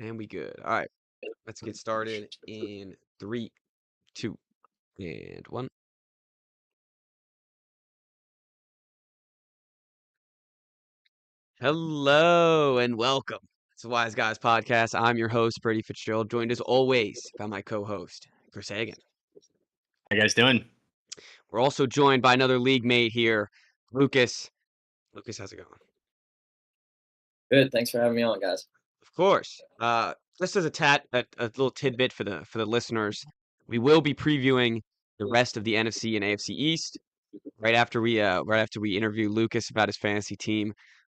And we good. All right, let's get started in three, two, and one. Hello and welcome. It's the Wise Guys Podcast. I'm your host, Brady Fitzgerald, joined as always by my co-host, Chris Hagan. How you guys doing? We're also joined by another league mate here, Lucas. Lucas, how's it going? Good. Thanks for having me on, guys. Of course. Just as a little tidbit for the listeners, we will be previewing the rest of the NFC and AFC East right after we interview Lucas about his fantasy team.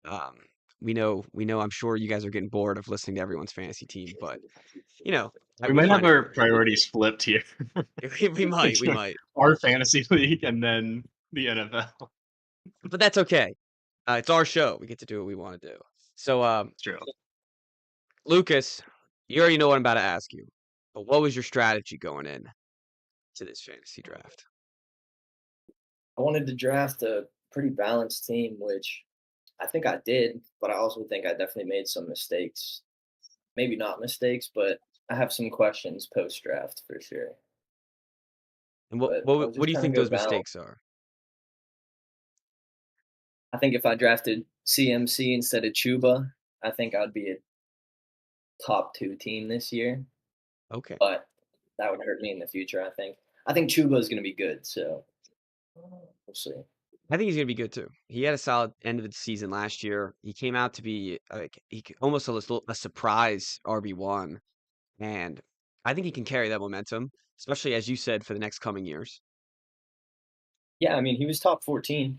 Um, we know. I'm sure you guys are getting bored of listening to everyone's fantasy team, but you know, We we might have find our priorities flipped here. we might, Our fantasy league and then the NFL. but that's okay. It's our show. We get to do what we want to do. So, It's true. Lucas, you already know what I'm about to ask you, but what was your strategy going in to this fantasy draft? I wanted to draft a pretty balanced team, which I think I did, but I also think I definitely made some mistakes. Maybe not mistakes, but I have some questions post draft for sure. And But I was what just do you trying think to go those balanced. mistakes are? I think if I drafted CMC instead of Chuba, I think I'd be a top 2 team this year, Okay. but that would hurt me in the future, I think. I think Chuba is going to be good, so we'll see. I think he's gonna be good too. He had a solid end of the season last year. He came out to be like almost a surprise RB1, and I think he can carry that momentum, especially as you said for the next coming years. Yeah, I mean, he was top 14.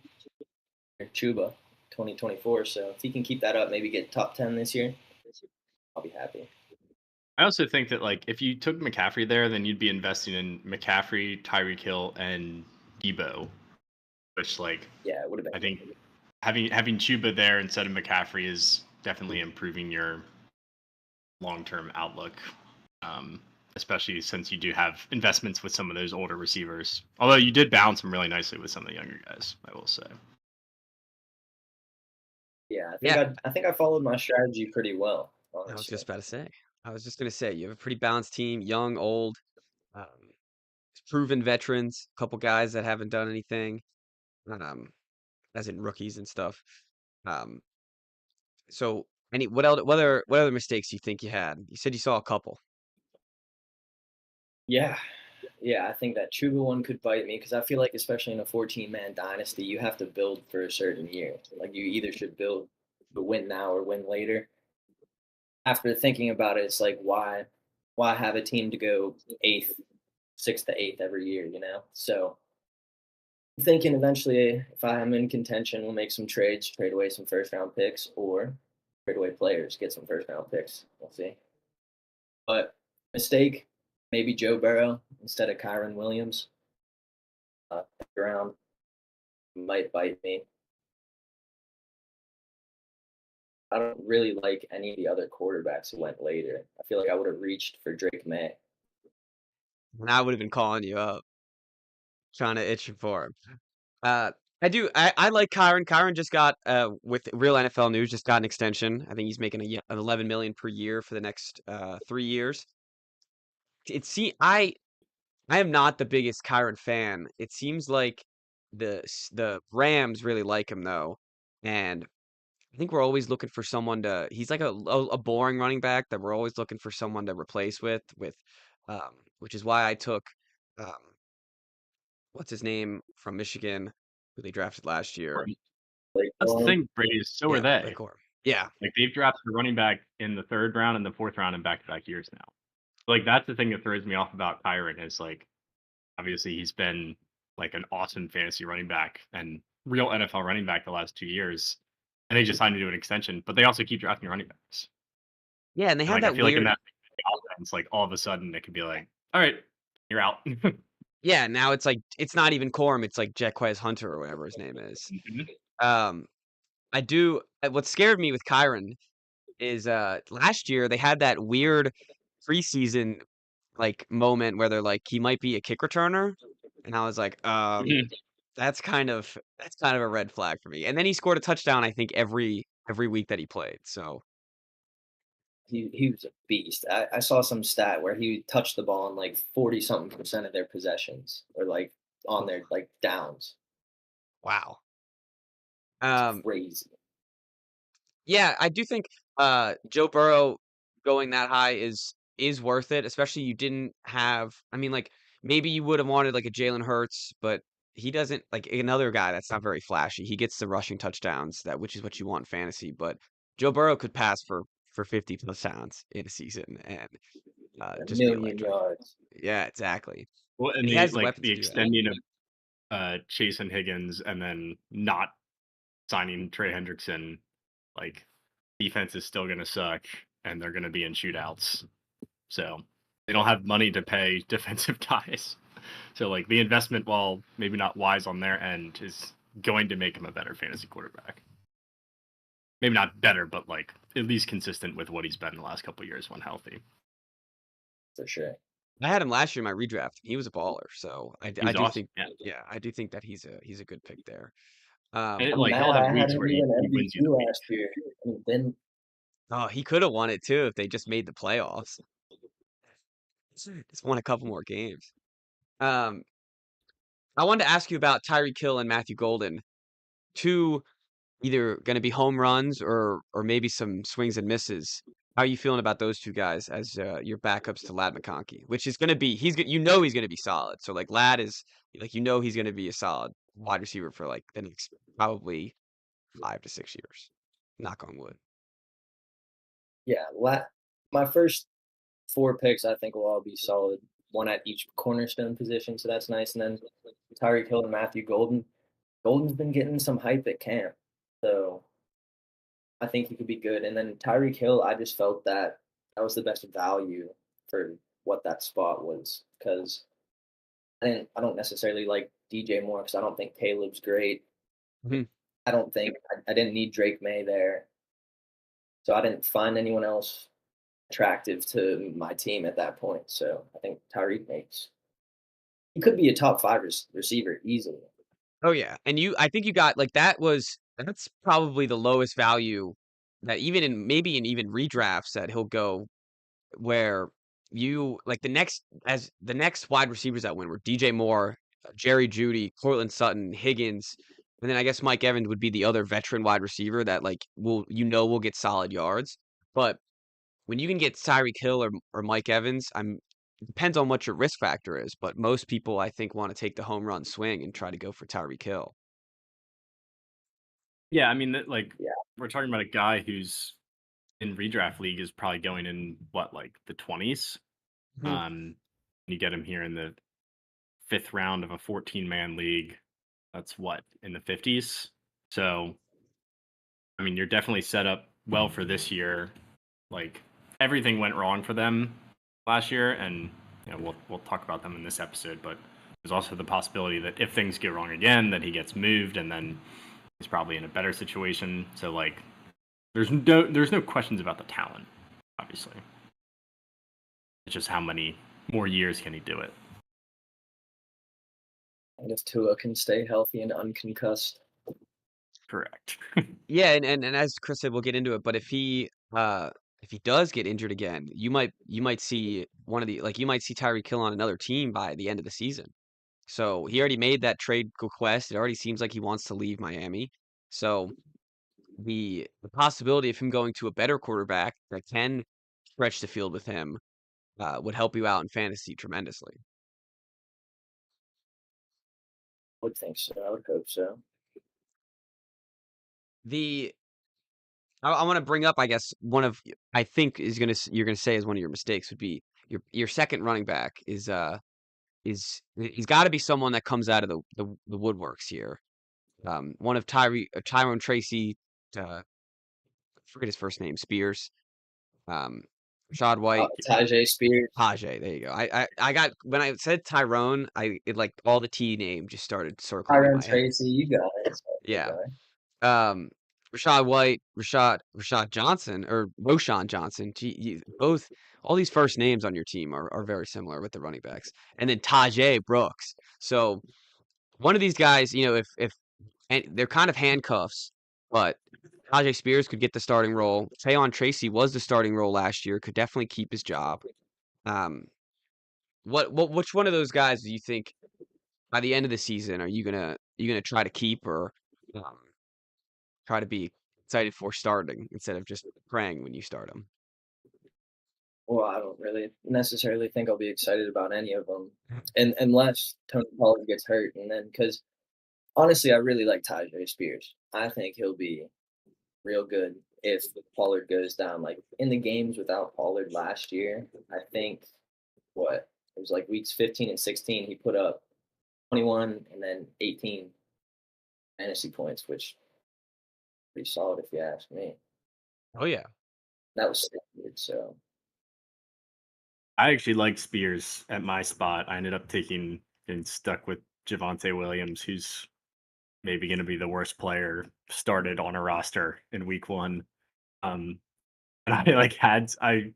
Chuba 2024. So if he can keep that up, maybe get top 10 this year, I'll be happy. I also think that if you took McCaffrey there, then you'd be investing in McCaffrey, Tyreek Hill, and Debo, which Yeah, it would have been. I think having Chuba there instead of McCaffrey is definitely improving your long-term outlook. Especially since you do have investments with some of those older receivers. Although you did balance them really nicely with some of the younger guys, I will say. Yeah, Yeah, I think I followed my strategy pretty well, I was honestly. just about to say. I was just gonna say you have a pretty balanced team, young, old, um, proven veterans, a couple guys that haven't done anything, um, as in rookies and stuff. Um, so what other mistakes do you think you had? You said you saw a couple. Yeah, yeah, I think that Chuba one could bite me because I feel like, especially in a 14-man dynasty, you have to build for a certain year. Like you either should build to win now or win later. After thinking about it, it's like why have a team to go eighth, sixth to eighth every year, you know? So I'm thinking eventually, if I am in contention, we'll make some trades, trade away some first round picks, or trade away players, get some first round picks. We'll see. But mistake, maybe Joe Burrow instead of Kyron Williams. Round might bite me. I don't really like any of the other quarterbacks who went later. I feel like I would have reached for Drake May. And I would have been calling you up, trying to itch for him. I like Kyron. Kyron just got with real NFL news just got an extension. I think he's making an 11 million per year for the next 3 years. I am not the biggest Kyron fan. It seems like the Rams really like him though, and I think we're always looking for someone to. He's like a boring running back that we're always looking for someone to replace which is why I took um, what's his name from Michigan, who they drafted last year. Like, That's the thing, Brady, is so are Yeah, they. Blake Corum. Yeah, They've drafted a running back in the third round and the fourth round in back-to-back years now. That's the thing that throws me off about Kyron is obviously he's been an awesome fantasy running back and real NFL running back the last 2 years, and they just signed him to an extension. But they also keep drafting running backs. yeah, and they And had I that feel like in weird. that offense, all of a sudden it could be all right, you're out. Yeah, now it's like it's not even Corum, it's like Jaquez Hunter or whatever his name is. Mhm. Um, what scared me with Kyron is last year they had that weird preseason moment where they're like he might be a kick returner, and I was like, that's kind of a red flag for me. And then he scored a touchdown, I think, every week that he played. So he was a beast. I saw some stat where he touched the ball on like 40 something percent of their possessions or like on their like downs. Wow. It's Um, crazy. yeah, I do think Joe Burrow going that high is worth it, especially you didn't have I mean like maybe you would have wanted like a Jalen Hurts, but he doesn't like another guy that's not very flashy. He gets the rushing touchdowns that which is what you want in fantasy, but Joe Burrow could pass for 50 touchdowns in a season and A just be million electric. yards. Yeah, exactly. Well, and And he has the the weapons to do that. extending of Chase and Higgins and then not signing Trey Hendrickson, like defense is still gonna suck and they're gonna be in shootouts. So they don't have money to pay defensive guys. So like the investment, while maybe not wise on their end, is going to make him a better fantasy quarterback. Maybe not better, but like at least consistent with what he's been the last couple of years when healthy. For sure. I had him last year in my redraft. He was a baller, so I He's do awesome. think Yeah. yeah, I do think that he's a good pick there. And Um, I'm like he'll mad have I had weeks him where even he wins you MVP the week. last year. And then oh, he could have won it too if they just made the playoffs. Just won a couple more games. Um, I wanted to ask you about Tyreek Hill and Matthew Golden. Two either going to be home runs or maybe some swings and misses. How are you feeling about those two guys as your backups to Lad McConkey? Which is going to be you know he's going to be solid. So like Lad is like you know he's going to be a solid wide receiver for like the next probably 5 to 6 years. Knock on wood. yeah, my first four picks I think will all be solid. One at each cornerstone position, so that's nice. And then Tyreek Hill and Matthew Golden. Golden's been getting some hype at camp, so I think he could be good. And then Tyreek Hill, I just felt that that was the best value for what that spot was because I don't necessarily like DJ Moore because I don't think Caleb's great. Mhm. I don't think I didn't need Drake May there, so I didn't find anyone else attractive to my team at that point. So I think Tyreek makes he could be a top five receiver easily. Oh yeah, and I think you got like that's probably the lowest value that even in maybe in even redrafts that he'll go where you like the next wide receivers that went were DJ Moore, Jerry Judy, Cortland Sutton, Higgins, and then I guess Mike Evans would be the other veteran wide receiver that like will get solid yards. But when you can get Tyreek Hill or Mike Evans, it depends on what your risk factor is, but most people I think want to take the home run swing and try to go for Tyreek Hill. Yeah, I mean, like Yeah, we're talking about a guy who's in redraft league is probably going in what like the 20s. Mhm. You get him here in the fifth round of a 14-man league. That's what in the 50s. So, I mean, you're definitely set up well for this year. Like everything went wrong for them last year, and you know, we'll talk about them in this episode. But there's also the possibility that if things get wrong again, that he gets moved, and then he's probably in a better situation. So like, there's no questions about the talent, obviously. It's just how many more years can he do it? and if Tua can stay healthy and unconcussed, Correct. Yeah, and as Chris said, we'll get into it, but if he does get injured again, you might see one of the like you might see Tyreek Hill on another team by the end of the season. So he already made that trade request. It already seems like he wants to leave Miami. So the possibility of him going to a better quarterback that can stretch the field with him would help you out in fantasy tremendously. I would think so. I would hope so. The I want to bring up, I guess, one of I think you're gonna say is one of your mistakes would be your second running back is he's got to be someone that comes out of the woodworks here. One of Tyrone Tracy, I forget his first name, Spears, um, Rashad White, Tajay Spears, Tajay. There you go. I got when I said Tyrone, like all the T name just started circling in Tyron my head. Tracy, you got it. Good Yeah. guy. Um, Rashad White, Rashad Johnson, or Roshan Johnson. Both all these first names on your team are very similar with the running backs, and then Tajay Brooks. So one of these guys, you know, if and they're kind of handcuffs, but Tajay Spears could get the starting role. Tayon Tracy was the starting role last year, could definitely keep his job. Um, which one of those guys do you think by the end of the season are you gonna try to keep or um, try to be excited for starting instead of just praying when you start them? Well, I don't really necessarily think I'll be excited about any of them, and unless Tony Pollard gets hurt, and then because honestly, I really like Tajay Spears. I think he'll be real good if Pollard goes down. Like in the games without Pollard last year, I think what it was like weeks 15 and 16, he put up 21 and then 18 fantasy points, which pretty solid if you ask me. Oh yeah. That was standard, so I actually liked Spears at my spot. I ended up taking and stuck with Javonte Williams, who's maybe going to be the worst player started on a roster in week one. Um, and I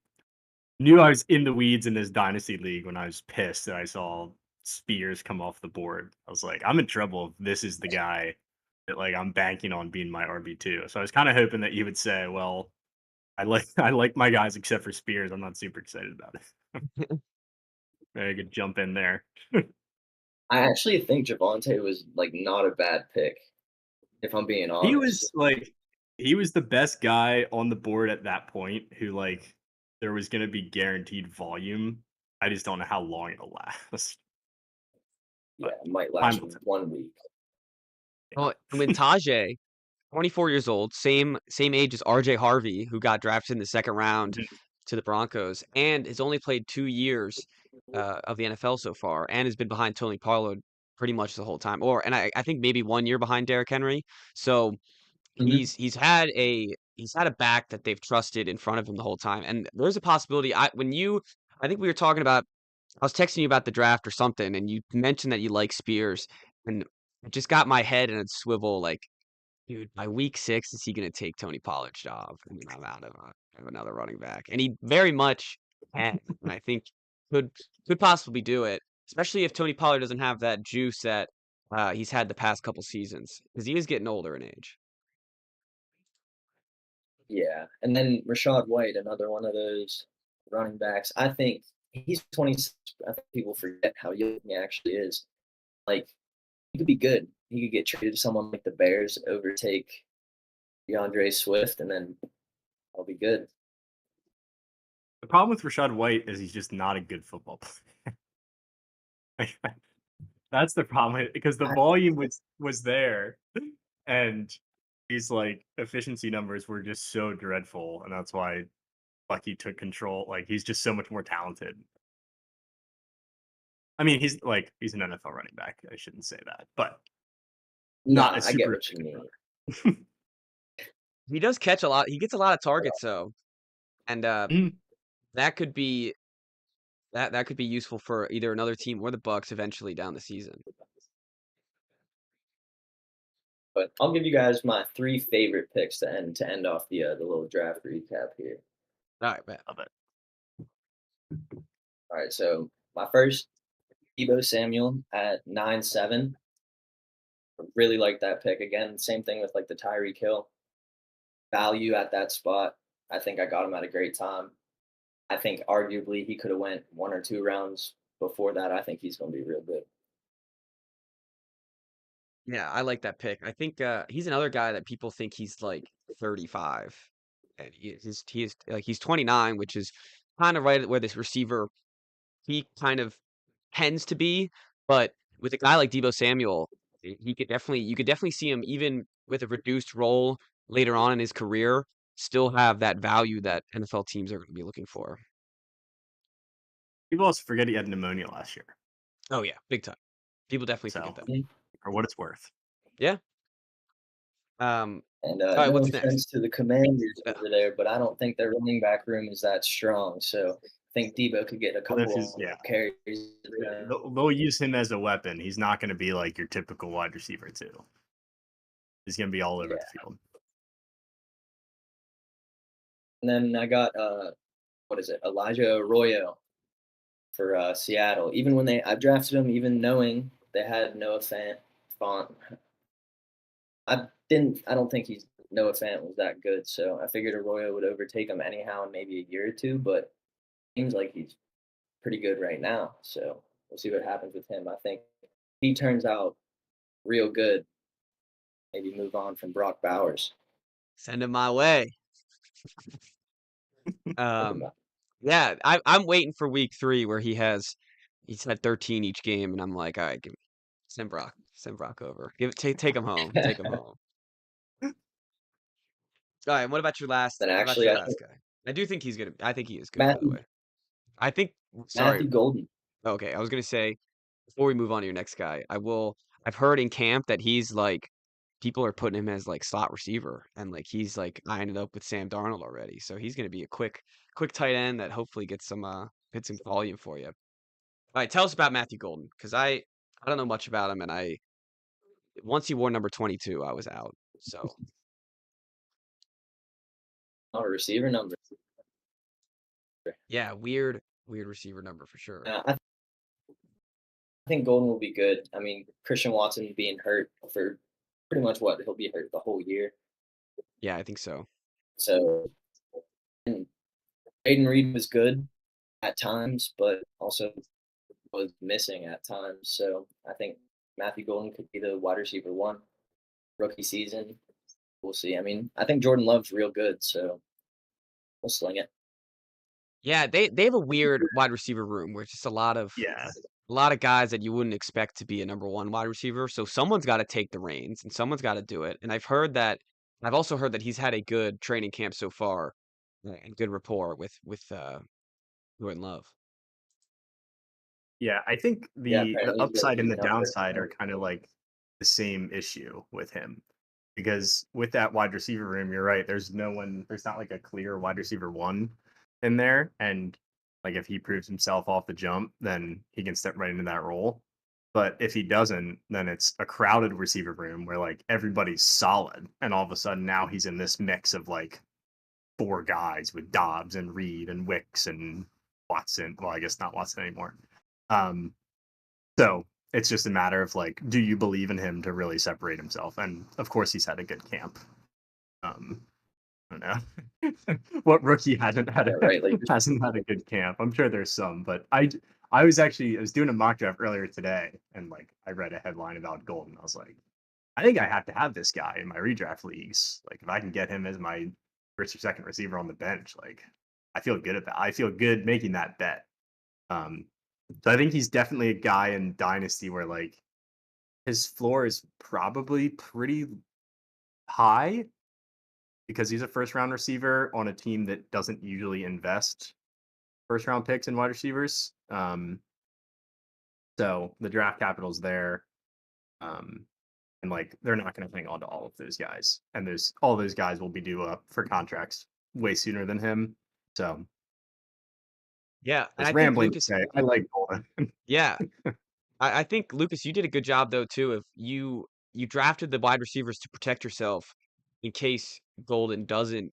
knew I was in the weeds in this dynasty league when I was pissed that I saw Spears come off the board. I was like, I'm in trouble if this is the guy that like I'm banking on being my RB2. So I was kind of hoping that you would say, well, I like my guys except for Spears. I'm not super excited about it. I could jump in there. I actually think Javonte was like not a bad pick, if I'm being He honest. was like he was the best guy on the board at that point who like there was gonna be guaranteed volume. I just don't know how long it'll last. Yeah, But it might time last will tell. 1 week. Oh, and when Tajay, 24 years old, same age as RJ Harvey, who got drafted in the second round Mhm. to the Broncos, and has only played 2 years of the NFL so far, and has been behind Tony Pollard pretty much the whole time. Or and I think maybe 1 year behind Derrick Henry. So Mhm. he's had a back that they've trusted in front of him the whole time. And there's a possibility I think we were talking about I was texting you about the draft or something, and you mentioned that you like Spears, and it just got my head in a swivel like, dude, by week 6, is he gonna take Tony Pollard's job? And I'm out of another running back. And he very much can, and I think could could possibly do it, especially if Tony Pollard doesn't have that juice that he's had the past couple seasons, because he is getting older in age. Yeah, and then Rashad White, another one of those running backs. I think he's 26. I think people forget how young he actually is. Like he could be good. He could get traded to someone like the Bears, overtake DeAndre Swift, and then I'll be good. The problem with Rashad White is he's just not a good football player. That's the problem because the I, volume was there and these like efficiency numbers were just so dreadful, and that's why Bucky took control. Like he's just so much more talented. I mean, he's an NFL running back. I shouldn't say that, but not a nah, I get super what you efficient mean. runner. He does catch a lot. He gets a lot of targets though, and Mm. that could be that could be useful for either another team or the Bucks eventually down the season. But I'll give you guys my three favorite picks to end off the little draft recap here. All right, man. Love it. All right, so my first, Debo Samuel at 9-7. Really like that pick. Again, same thing with like the Tyreek Hill value at that spot. I think I got him at a great time. I think arguably he could have went 1 or 2 rounds before that. I think he's going to be real good. Yeah, I like that pick. I think he's another guy that people think he's like 35, and he is like he's 29, which is kind of right where this receiver he kind of tends to be. But with a guy like Debo Samuel, he could definitely you could definitely see him even with a reduced role later on in his career, still have that value that NFL teams are going to be looking for. People also forget he had pneumonia last year. Oh yeah, big time. People definitely forget So that. Mhm. for what it's worth. Yeah. Um. And All right, no what's next? offense to the Commanders Uh, over there, but I don't think their running back room is that strong. So I think Debo could get a Well, this couple is yeah. carries. They'll use him as a weapon. He's not going to be like your typical wide receiver too. He's going to be all over Yeah. the field. And then I got what is it, Elijah Arroyo for Seattle. Even when I drafted him, even knowing they had Noah Fant, Font, I don't think he's Noah Fant was that good. So I figured Arroyo would overtake him anyhow in maybe a year or two, but seems like he's pretty good right now. So we'll see what happens with him. I think if he turns out real good, maybe move on from Brock Bowers. Send him my way. Think about Yeah, I'm waiting for week 3 where he's had 13 each game, and I'm like, all right, send Brock over. Take him home, take him it. home. All right, what about your last? Then What about actually, your I last think guy? I do think he's gonna. I think he is good, by the Matthew way. I think. Sorry. Matthew Golden. Okay, I was gonna say before we move on to your next guy, I will. I've heard in camp that he's like people are putting him as like slot receiver, and like he's like eyeing it up with Sam Darnold already. So he's gonna be a quick tight end that hopefully gets some volume for you. All right, tell us about Matthew Golden because I don't know much about him, and I once he wore number 22, I was out. So Oh, receiver number. yeah, weird receiver number for sure. I think Golden will be good. I mean, Christian Watson being hurt for pretty much what he'll be hurt the whole year. Yeah, I think so. So and Aiden Reed was good at times, but also was missing at times. So I think Matthew Golden could be the wide receiver one rookie season. We'll see. I mean, I think Jordan Love's real good, so we'll sling it. Yeah, they have a weird wide receiver room where it's just Yeah. a lot of guys that you wouldn't expect to be a number one wide receiver. So someone's got to take the reins and someone's got to do it. And I've also heard that he's had a good training camp so far and good rapport with Jordan Love. Yeah, I think Yeah, the apparently he's got a upside and big the number. downside are kind of like the same issue with him. Because with that wide receiver room, you're right, there's not like a clear wide receiver one in there. And like if he proves himself off the jump, then he can step right into that role. But if he doesn't, then it's a crowded receiver room where like everybody's solid. And all of a sudden now he's in this mix of like four guys with Dobbs and Reed and Wicks and Watson. Well, I guess not Watson anymore. Um, so it's just a matter of like, do you believe in him to really separate himself? And of course, he's had a good camp. Um, I don't know what rookie Yeah, right. Like hasn't had a good camp. I'm sure there's some, but I was doing a mock draft earlier today, and like I read a headline about Golden. I was like, I think I have to have this guy in my redraft leagues. Like if I can get him as my first or second receiver on the bench, like I feel good making that bet. Um, so I think he's definitely a guy in Dynasty where like his floor is probably pretty high because he's a first round receiver on a team that doesn't usually invest first round picks in wide receivers. So the draft capital's there. Um, and like they're not going to hang on to all of those guys. And there's all those guys will be due up for contracts way sooner than him. So Yeah, I and was I think rambling to Lucas. say I like Golden. Yeah, I think Lucas, you did a good job though too. If you drafted the wide receivers to protect yourself in case Golden doesn't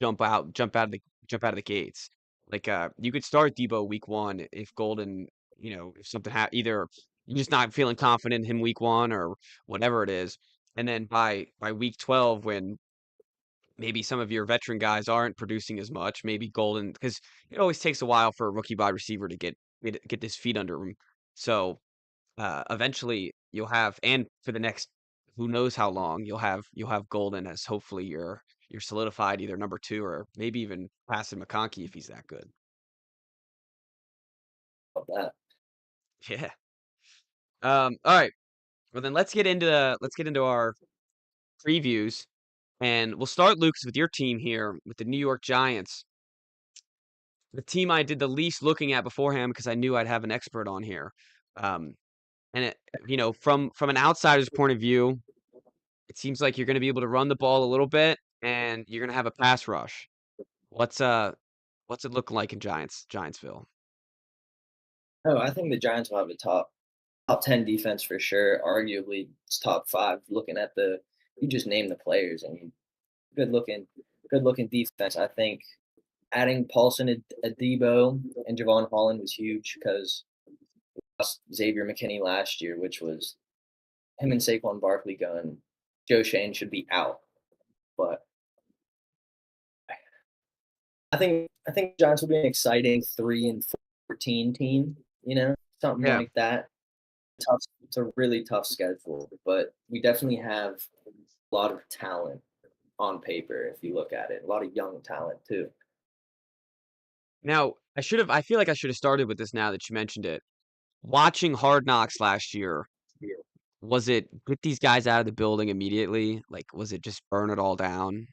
jump out of the gates. Like you could start Debo week 1 if Golden, if something either you're just not feeling confident in him week 1 or whatever it is, and then by week 12 when maybe some of your veteran guys aren't producing as much, maybe Golden because it always takes a while for a rookie wide receiver to get his feet under him. So eventually you'll have, and for the next who knows how long, you'll have Golden as hopefully you're solidified either number 2 or maybe even passing McConkey if he's that good. About that. Yeah. All right. Well then let's get into our previews, and we'll start, Lucas, with your team here with the New York Giants. The team I did the least looking at beforehand because I knew I'd have an expert on here. Um, and from an outsider's point of view, it seems like you're going to be able to run the ball a little bit, and you're going to have a pass rush. What's it looking like in Giantsville? Oh, I think the Giants will have a top 10 defense for sure. Arguably, it's top five. Looking at you just name the players. I mean, good looking, good looking defense. I think adding Paulson, Adebo, and Javon Holland was huge because lost Xavier McKinney last year, which was him and Saquon Barkley going. Joe Shane should be out. But I think Giants will be an exciting 3-14 team. Something Yeah. like that. Tough. It's a really tough schedule, but we definitely have a lot of talent on paper if you look at it. A lot of young talent too. Now, I feel like I should have started with this now that you mentioned it. Watching Hard Knocks last year, Yeah. was it get these guys out of the building immediately? Like, was it just burn it all down?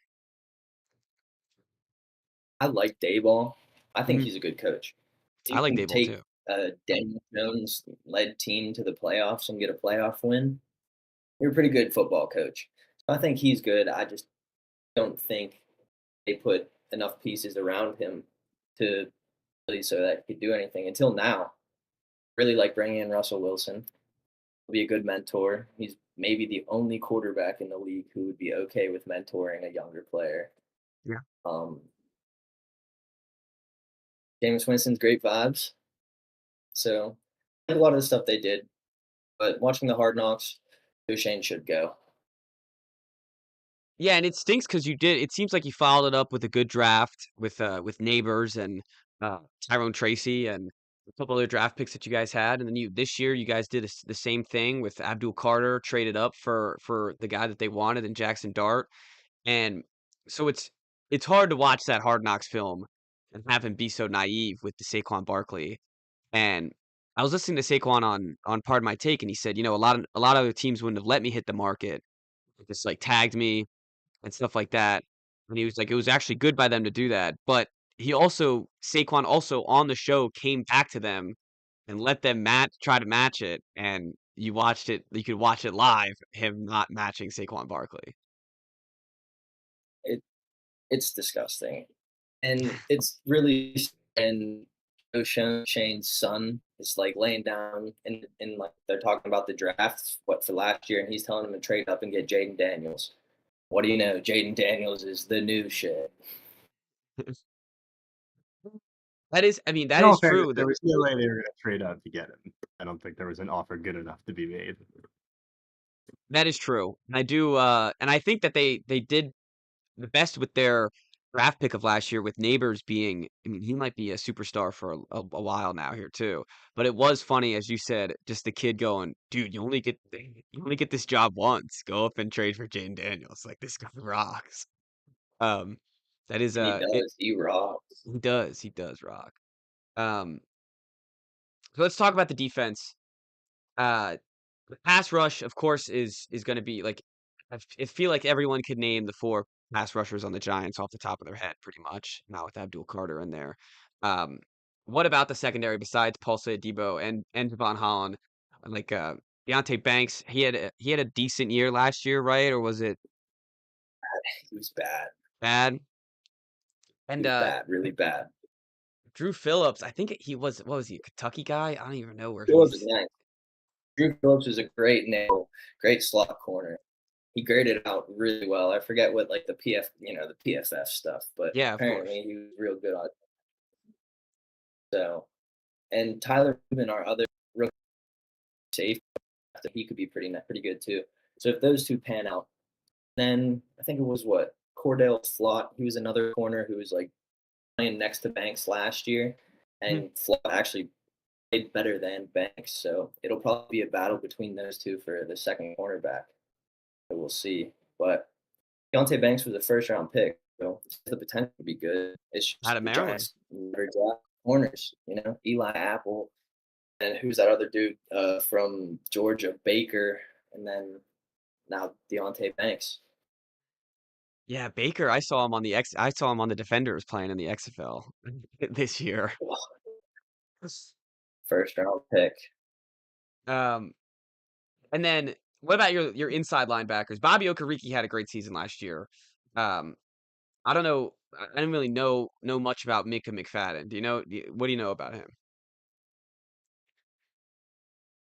I like Dayball. I think Mhm. he's a good coach. If I you like can Daboll take too. a Daniel Jones led team to the playoffs and get a playoff win, you're a pretty good football coach. So I think he's good. I just don't think they put enough pieces around him to really so that he could do anything until now. Really like bringing in Russell Wilson. He'll be a good mentor. He's maybe the only quarterback in the league who would be okay with mentoring a younger player. Yeah. Um, Jameis Winston's great vibes. So a lot of the stuff they did, but watching the Hard Knocks, Shane should go. Yeah, and it stinks because it seems like you followed it up with a good draft with Neighbors and Tyrone Tracy and a couple other draft picks that you guys had, and then this year you guys did the same thing with Abdul Carter, traded up for the guy that they wanted in Jackson Dart, and so it's hard to watch that Hard Knocks film and have him be so naive with the Saquon Barkley. And I was listening to Saquon on Pardon My Take, and he said, a lot of other teams wouldn't have let me hit the market, just like tagged me and stuff like that. And he was like, it was actually good by them to do that. But Saquon also on the show came back to them and let them try to match it. And you could watch it live, him not matching Saquon Barkley. It it's disgusting, and it's really and Shane's son is like laying down and like they're talking about the drafts what for last year, and he's telling him to trade up and get Jaden Daniels. What do you know? Jaden Daniels is the new shit. I mean, In that all is fairness, true. there was no way they were going to trade up to get him. I don't think there was an offer good enough to be made. That is true. And I think that they did the best with their draft pick of last year with Neighbors being, I mean, he might be a superstar for a while now here too. But it was funny, as you said, just the kid going, dude, you only get this job once. Go up and trade for Jane Daniels. Like this guy rocks. Um, that is He it. does. He rocks. He does rock. Um, so let's talk about the defense. Uh, the pass rush, of course, is going to be like I feel like everyone could name the four pass rushers on the Giants off the top of their head, pretty much. Not with Abdul Carter in there. Um, what about the secondary besides Paulson Debo and Devon Holland? Like Deontay Banks, he had a decent year last year, right? Or was it He was bad. bad? He And was bad. Really bad. Drew Phillips, I think he was what was he, a Kentucky guy? I don't even know where Phillips is he's. nice. Drew Phillips is a great nail, great slot corner. He graded out really well. I forget what like the PFF stuff, but Yeah, of course. apparently he was real good on it. So, and Tyler Rubin, our other rookie safety, he could be pretty good too. So if those two pan out, then I think it was what Cordell Flott. He was another corner who was like playing next to Banks last year, Mhm. and Flott actually played better than Banks. So it'll probably be a battle between those two for the second cornerback. So we'll see. But Deontay Banks was a first round pick, so the potential to be good. It's Out just of the Maryland. Giants never draft corners. Eli Apple, and who's that other dude from Georgia, Baker, and then now Deontay Banks. Yeah, Baker, I saw him on the Defenders playing in the XFL this year. First round pick. Um, and then what about your inside linebackers? Bobby Okereke had a great season last year. Um, I don't know. I didn't really know much about Micah McFadden. What do you know about him?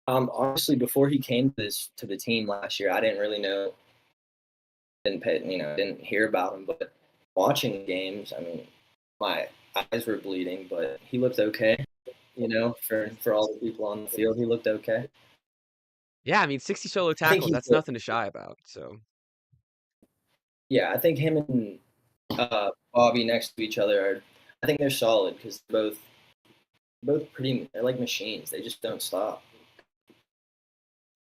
Honestly, before he came to the team last year, I didn't really know, didn't hear about him. But watching games, I mean, my eyes were bleeding, but he looked okay. For all the people on the field, he looked okay. Yeah, I mean, 60 solo I think tackles, he's that's nothing to shy about. So, Yeah, I think him and Bobby next to each other are. I think they're solid because both pretty. They're like machines. They just don't stop.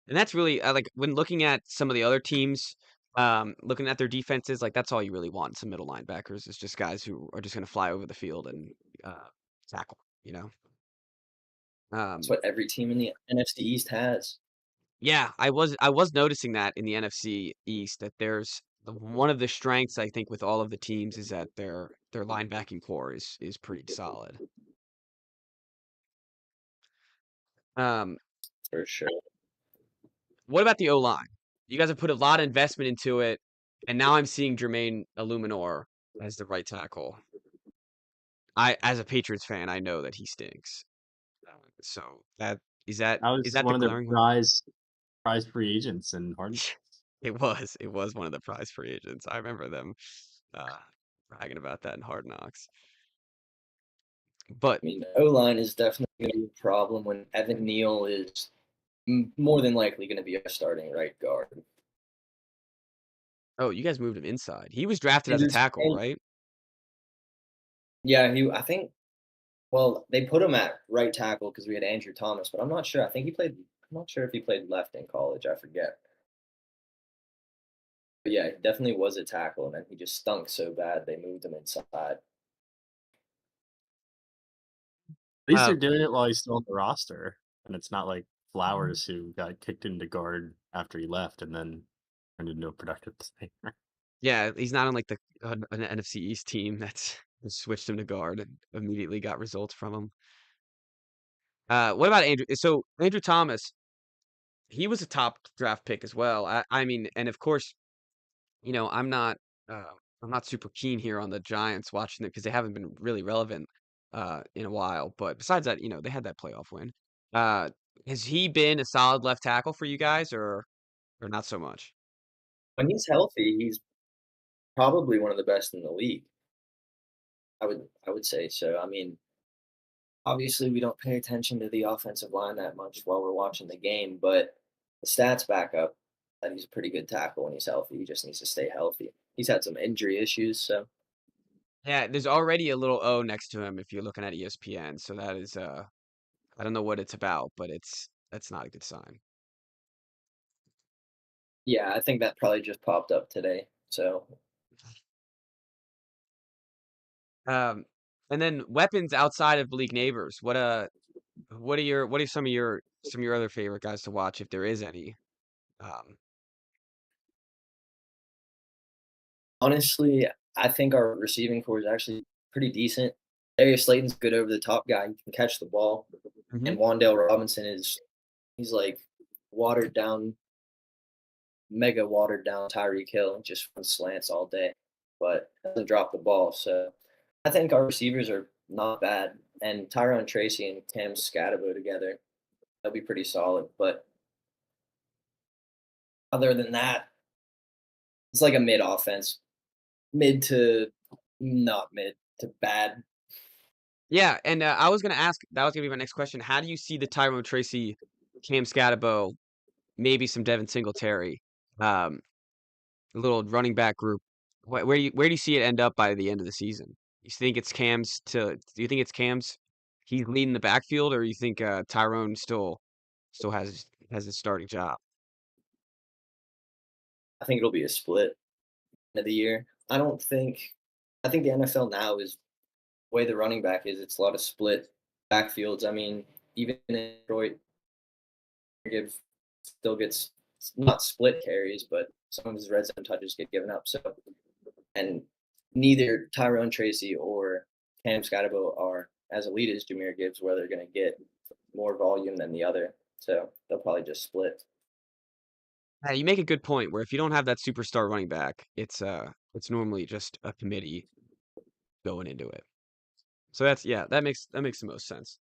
And that's really like when looking at some of the other teams, looking at their defenses, like that's all you really want. Some middle linebackers is just guys who are just going to fly over the field and tackle. You know. That's Um, what every team in the NFC East has. yeah, I was noticing that in the NFC East that there's one of the strengths I think with all of the teams is that their linebacking core is pretty solid. Um, For sure. what about the O line? You guys have put a lot of investment into it, and now I'm seeing Jermaine Illuminor as the right tackle. As a Patriots fan, I know that he stinks. So that I is was that the one of their glaring one? prize free agents in Hard Knocks. It was one of the prize free agents. I remember them uh, bragging about that in Hard Knocks. But I mean, O line is definitely going to be a problem when Evan Neal is more than likely going to be a starting right guard. oh, you guys moved him inside. He was drafted And as a just tackle, right? yeah, he. I think. Well, they put him at right tackle because we had Andrew Thomas, but I'm not sure. I think he played. I'm not sure if he played left in college. I forget. But yeah, he definitely was a tackle, and then he just stunk so bad they moved him inside. At least Uh, they're doing it while he's still on the roster, and it's not like Flowers who got kicked into guard after he left and then turned into a productive player. yeah, he's not on like an NFC East team that's switched him to guard and immediately got results from him. What about Andrew? So Andrew Thomas, he was a top draft pick as well. I mean, and of course, you know, uh, I'm not super keen here on the Giants watching it because they haven't been really relevant in a while. But besides that, you know, they had that playoff win. Uh, has he been a solid left tackle for you guys, or not so much? When he's healthy, he's probably one of the best in the league. I would say so. I mean, obviously we don't pay attention to the offensive line that much while we're watching the game, but the stats back up that he's a pretty good tackle when he's healthy. He just needs to stay healthy. He's had some injury issues, so Yeah, there's already a little O next to him if you're looking at ESPN. So that is I don't know what it's about, but that's not a good sign. yeah, I think that probably just popped up today. So Um, and then weapons outside of League Neighbors. What are some of your other favorite guys to watch if there is any? Um, honestly, I think our receiving core is actually pretty decent. Darius Slayton's good over the top guy. He can catch the ball, mhm. and Wandale Robinson he's like watered down, mega watered down Tyreek Hill, just runs slants all day, but doesn't drop the ball. So I think our receivers are not bad, and Tyrone Tracy and Cam Scatabo together, they'll be pretty solid. But other than that, it's like a mid offense, mid to not mid to bad. Yeah, and I was gonna ask. That was gonna be my next question. How do you see the Tyrone Tracy, Cam Scatabo, maybe some Devin Singletary, um, little running back group? Where do you see it end up by the end of the season? Do you think it's Cam's? He's leading the backfield, or you think Tyrone still has his starting job? I think it'll be a split of the year. I think the NFL now is the way the running back is. It's a lot of split backfields. I mean, even in Detroit, Gibbs still gets not split carries, but some of his red zone touches get given up. So, and neither Tyrone Tracy or Cam Scotabo are as elite as Jameer Gibbs, where they're going to get more volume than the other. So they'll probably just split. Yeah, you make a good point. Where if you don't have that superstar running back, it's normally just a committee going into it. So that makes the most sense.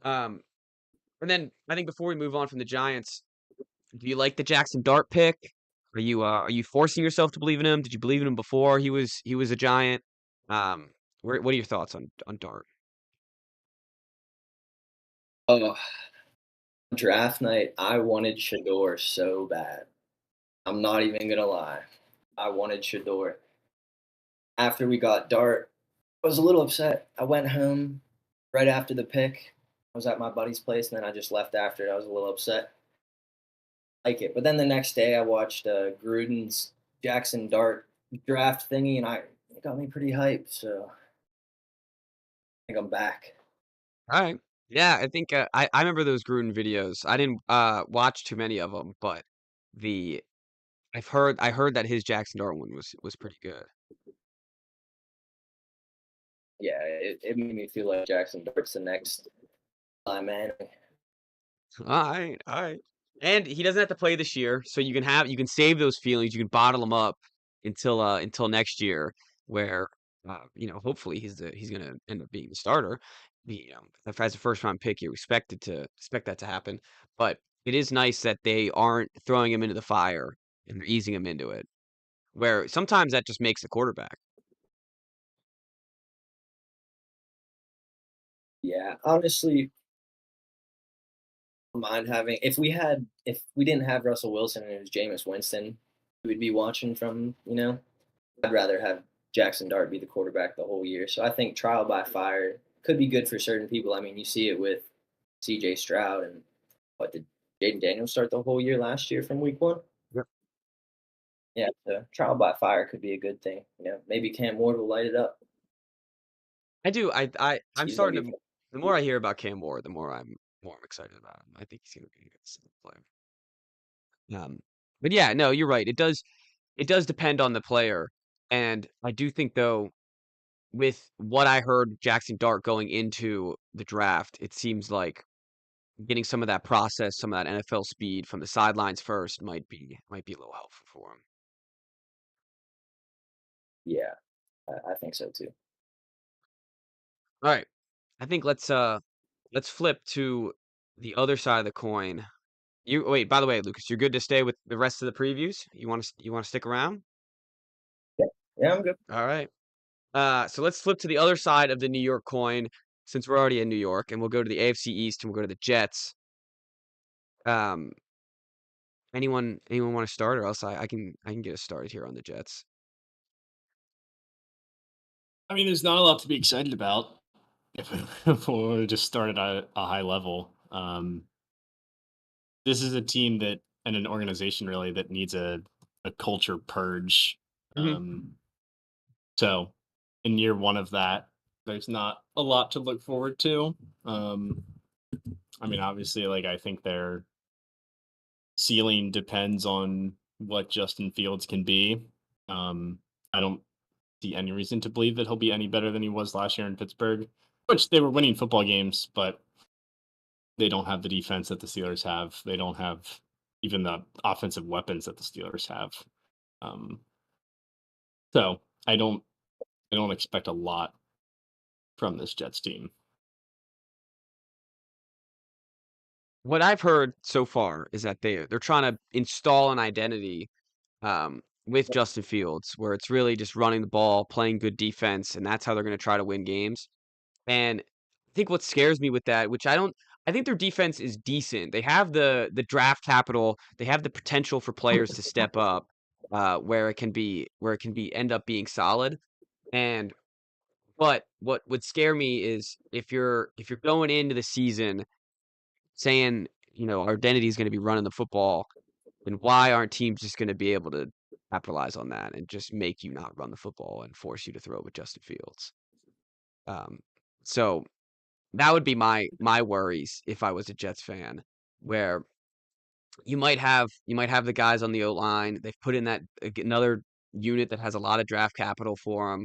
Um, and then I think before we move on from the Giants, do you like the Jackson Dart pick? Are you forcing yourself to believe in him? Did you believe in him before he was a Giant? Um, what are your thoughts on Dart? Oh, draft night, I wanted Shador so bad. I'm not even gonna lie. I wanted Shador. After we got Dart, I was a little upset. I went home right after the pick. I was at my buddy's place, and then I just left after it. I was a little upset. Like it, but then the next day I watched Gruden's Jackson Dart draft thingy, and it got me pretty hyped. So I think I'm back. Alright. Yeah, I think, I remember those Gruden videos. I didn't, watch too many of them, but the I heard that his Jackson Dart one was pretty good. Yeah, it made me feel like Jackson Dart's the next man. Alright, alright. And he doesn't have to play this year, so you can save those feelings, you can bottle them up until next year where, hopefully he's gonna end up being the starter. If as a first round pick, you expect that to happen. But it is nice that they aren't throwing him into the fire and they're easing him into it, where sometimes that just makes the quarterback. Yeah, honestly, mind having if we didn't have Russell Wilson and it was Jameis Winston, we'd be watching from. I'd rather have Jackson Dart be the quarterback the whole year. So I think trial by fire could be good for certain people. I mean, you see it with C.J. Stroud and what did Jaden Daniels start the whole year last year from week one? Yep. Yeah, so trial by fire could be a good thing. Maybe Cam Ward will light it up. I do. I'm He's going to starting be. to. The more I hear about Cam Ward, the more I'm excited about him. I think he's going to be a good player. But yeah, no, you're right. It does depend on the player, and I do think though, with what I heard Jackson Dart going into the draft, it seems like getting some of that process, some of that NFL speed from the sidelines first might be a little helpful for him. Yeah, I think so too. All right, I think let's flip to the other side of the coin. You wait, by the way, Lucas, you're good to stay with the rest of the previews? You want to stick around? Yeah, yeah, I'm good. All right. So let's flip to the other side of the New York coin since we're already in New York, and we'll go to the AFC East and we'll go to the Jets. Um, anyone want to start, or else I can get us started here on the Jets. I mean, there's not a lot to be excited about if if we just start at a high level. This is a team that and an organization really that needs a culture purge. Hmm. Um, so in year one of that, there's not a lot to look forward to. Um, I mean, obviously, like I think their ceiling depends on what Justin Fields can be. I don't see any reason to believe that he'll be any better than he was last year in Pittsburgh, which they were winning football games, but they don't have the defense that the Steelers have. They don't have even the offensive weapons that the Steelers have. Um, so I don't expect a lot from this Jets team. What I've heard so far is that they're trying to install an identity with Justin Fields, where it's really just running the ball, playing good defense, and that's how they're going to try to win games. And I think what scares me with that, which I think their defense is decent. They have the draft capital, they have the potential for players to step up, where it can be end up being solid. And but what would scare me is if you're going into the season saying, our identity is going to be running the football, then why aren't teams just going to be able to capitalize on that and just make you not run the football and force you to throw with Justin Fields? Um, so that would be my worries if I was a Jets fan, where you might have the guys on the O line. They've put in another unit that has a lot of draft capital for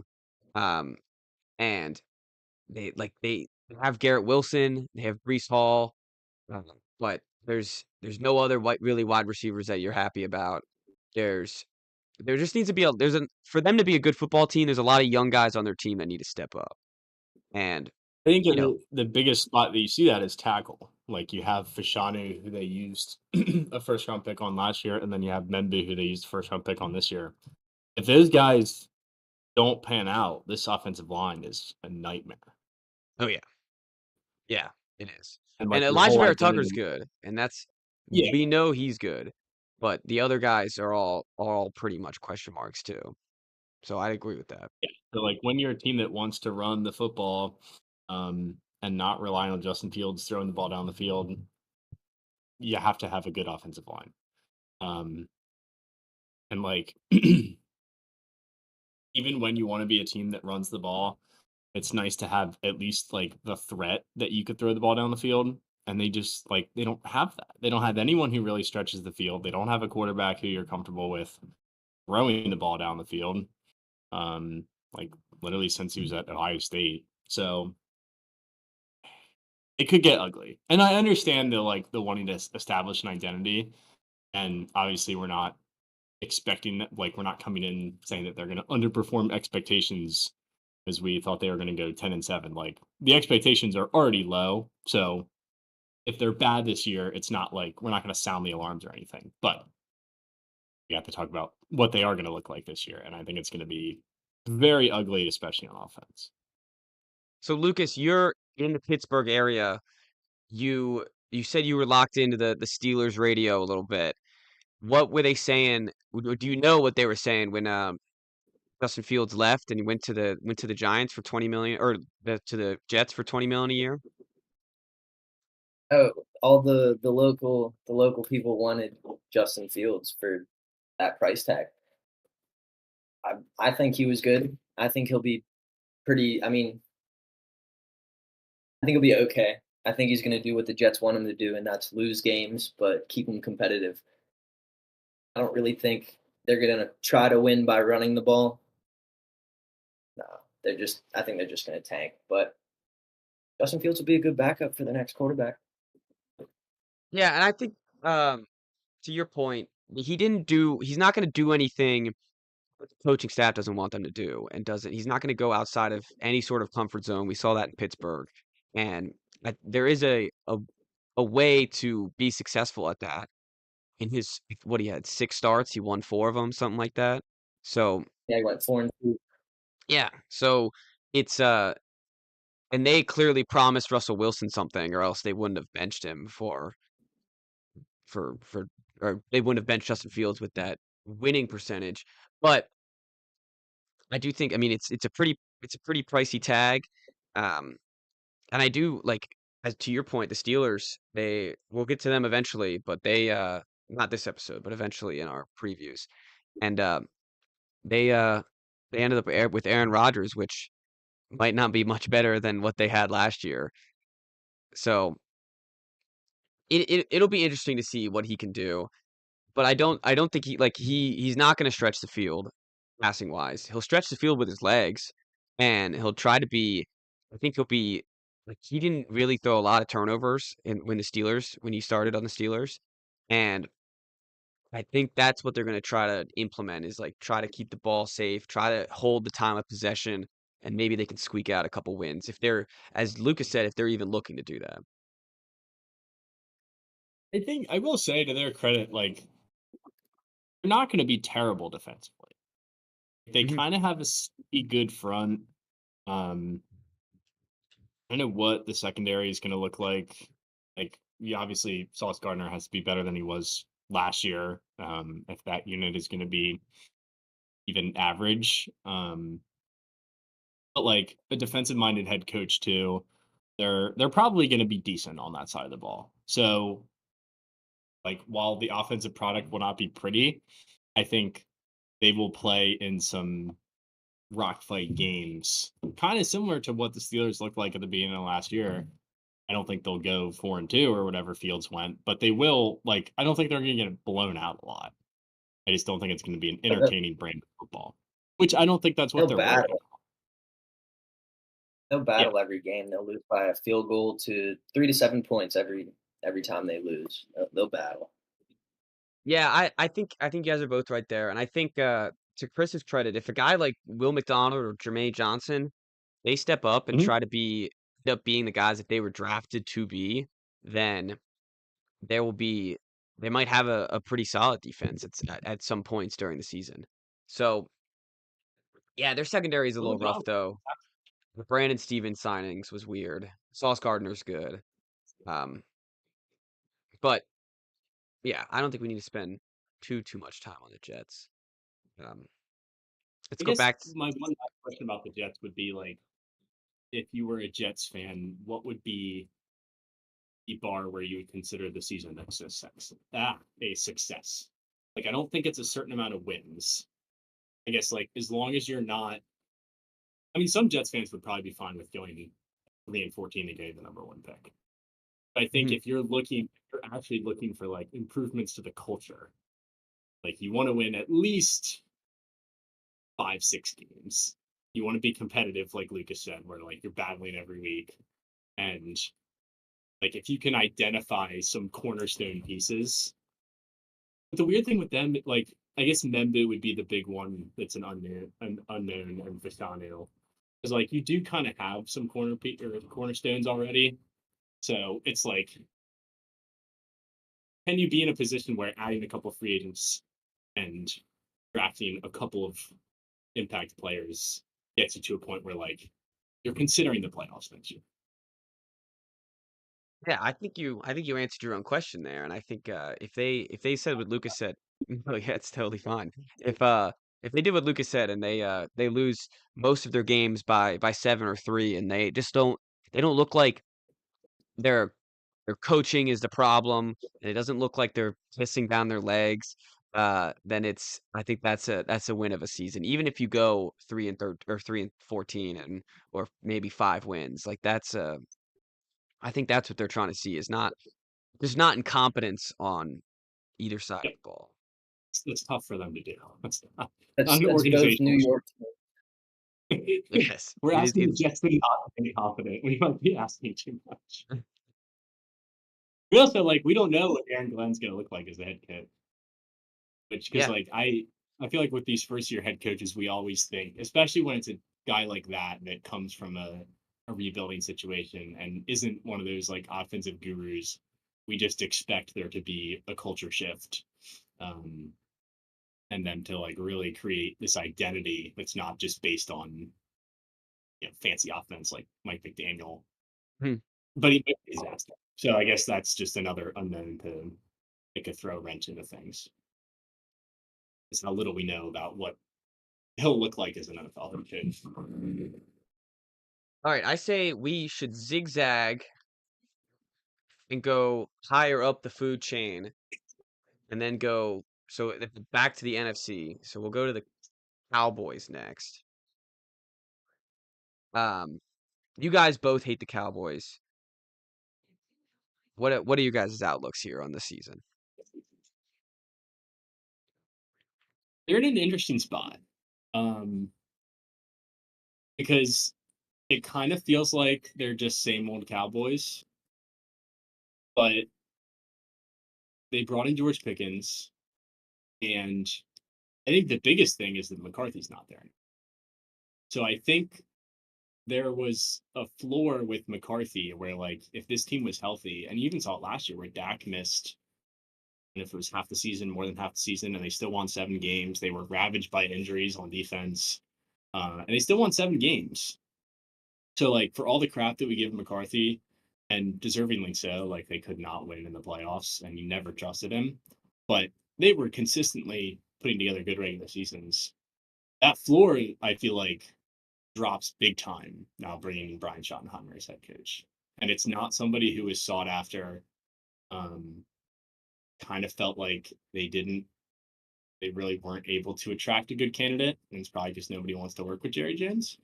them, and they have Garrett Wilson, they have Brees Hall, uh, but there's no other really wide receivers that you're happy about. There's there just needs to be for them to be a good football team. There's a lot of young guys on their team that need to step up, and I think you know, the biggest spot that you see that is tackle. Like you have Fashanu, who they used a first round pick on last year, and then you have Membu, who they used a first round pick on this year. If those guys don't pan out, this offensive line is a nightmare. oh yeah, yeah, it is. And And like your Elijah whole Vera Tucker's identity. good, and Yeah. we know he's good. but the other guys are all pretty much question marks too. So I agree with that. Yeah. So like when you're a team that wants to run the football, and not rely on Justin Fields throwing the ball down the field, you have to have a good offensive line. Um, and like even when you want to be a team that runs the ball, it's nice to have at least like the threat that you could throw the ball down the field. And they just like they don't have that. They don't have anyone who really stretches the field. They don't have a quarterback who you're comfortable with throwing the ball down the field. Um, like literally since he was at Ohio State. So it could get ugly. And I understand the wanting to establish an identity. And obviously we're not expecting that, like we're not coming in saying that they're going to underperform expectations as we thought they were going to go 10-7. Like the expectations are already low. So if they're bad this year, it's not like we're not going to sound the alarms or anything. But we have to talk about what they are going to look like this year. And I think it's going to be very ugly, especially on offense. So Lucas, you're in the Pittsburgh area. You said you were locked into the Steelers radio a little bit. What were they saying? Do you know what they were saying when Justin Fields left and he went to the Giants for 20 million, or to the Jets for 20 million a year? Oh, all the local people wanted Justin Fields for that price tag. I think he was good. I think he'll be pretty. I mean, I think he'll be okay. I think he's going to do what the Jets want him to do, and that's lose games, but keep them competitive. I don't really think they're going to try to win by running the ball. No, they're just. I think they're just going to tank. But Justin Fields will be a good backup for the next quarterback. Yeah, and I think to your point, he's not going to do anything what the coaching staff doesn't want them to do, and doesn't he's not going to go outside of any sort of comfort zone. We saw that in Pittsburgh, and there is a way to be successful at that. In his what he had 6 starts, he won 4 of them, something like that. So Yeah, he went 4-2. yeah, so it's and they clearly promised Russell Wilson something, or else they wouldn't have benched him for or they wouldn't have benched Justin Fields with that winning percentage. But I do think, I mean, it's a pretty pricey tag. Um, and I do like, as to your point, the Steelers, we'll get to them eventually, but not this episode, but eventually in our previews. And they uh they ended up with Aaron Rodgers, which might not be much better than what they had last year. So it'll be interesting to see what he can do. But I don't think he's not going to stretch the field passing wise. He'll stretch the field with his legs, and he'll try to be. I think he'll be like he didn't really throw a lot of turnovers when he started on the Steelers, and I think that's what they're going to try to implement is like try to keep the ball safe, try to hold the time of possession, and maybe they can squeak out a couple wins if they're, as Lucas said, if they're even looking to do that. I think I will say to their credit, like they're not going to be terrible defensively. They Mhm. kind of have a sneaky good front. Um, I don't know what the secondary is going to look like. Like, yeah, obviously, Sauce Gardner has to be better than he was last year. If that unit is going to be even average, but like a defensive-minded head coach too, they're probably going to be decent on that side of the ball. So, like, while the offensive product will not be pretty, I think they will play in some rock fight games, kind of similar to what the Steelers looked like at the beginning of last year. I don't think they'll go 4-2 or whatever Fields went, but they will. Like, I don't think they're going to get blown out a lot. I just don't think it's going to be an But they'll, entertaining brand of football, which I don't think that's what they'll they're worried battle. about. They'll Yeah. battle every game. They'll lose by a field goal to 3 to 7 points every time they lose. They'll battle. Yeah, I think you guys are both right there, and I think to Chris's credit, if a guy like Will McDonald or Jermaine Johnson, they step up and Mhm. try to end up being the guys that they were drafted to be, then there will be they might have a pretty solid defense at some points during the season. So yeah, their secondary is a Will little rough McDonald. though. The Brandon Stevens signings was weird. Sauce Gardner's good. Um, but yeah, I don't think we need to spend too much time on the Jets. Um, let's I go guess back. my one last question about the Jets would be like, if you were a Jets fan, what would be the bar where you would consider the season a success? A success. Like, I don't think it's a certain amount of wins. I guess like as long as you're not. I mean, some Jets fans would probably be fine with going 3-14 to get the number one pick. But I think Mhm. if you're actually looking for like improvements to the culture. Like you want to win at least 5-6 games. You want to be competitive, like Lucas said, where like you're battling every week. And like if you can identify some cornerstone pieces. But the weird thing with them, like I guess Membu would be the big one that's an unknown and Vistano. Because like you do kind of have some cornerstones already. So it's like, can you be in a position where adding a couple of free agents and drafting a couple of impact players gets you to a point where like you're considering the playoffs next year? Yeah, I think you answered your own question there, and I think if they said what Lucas said, no, yeah, it's totally fine. If they did what Lucas said and they lose most of their games by 7 or 3, and they don't look like their their coaching is the problem, and it doesn't look like they're pissing down their legs, then I think that's a win of a season. Even if you go 3-14 and or maybe 5 wins, like I think that's what they're trying to see is not there's not incompetence on either side of Yep, the ball. it's tough for them to do. That's not an That's both New organizational York. issue. Yes, We're it is. asking the It's Jets to not be confident. We might be asking too much. We also like we don't know what Aaron Glenn's going to look like as a head coach. Which because yeah. like I feel like with these first year head coaches, we always think, especially when it's a guy like that that comes from a rebuilding situation and isn't one of those like offensive gurus. We just expect there to be a culture shift, um, and then to like really create this identity that's not just based on fancy offense like Mike McDaniel, Hmm. but he might be disaster. So I guess that's just another unknown to like a throw wrench into things. It's how little we know about what he'll look like as an NFL head coach. All right, I say we should zigzag and go higher up the food chain and then go back to the NFC. So we'll go to the Cowboys next. Um, you guys both hate the Cowboys. What are you guys' outlooks here on the season? They're in an interesting spot, um, because it kind of feels like they're just same old Cowboys, but they brought in George Pickens, and I think the biggest thing is that McCarthy's not there. So I think there was a floor with McCarthy where, like, if this team was healthy, and you even saw it last year where Dak missed, and if it was half the season, more than half the season, and they still won 7 games, they were ravaged by injuries on defense, and they still won 7 games. So like for all the crap that we give McCarthy, and deservingly so, like they could not win in the playoffs, and you never trusted him, but they were consistently putting together good regular seasons. That floor, I feel like, drops big time now bringing Brian Schottenheimer as head coach, and it's not somebody who was sought after. Um, Kind of felt like they really weren't able to attract a good candidate, and it's probably just nobody wants to work with Jerry Jones.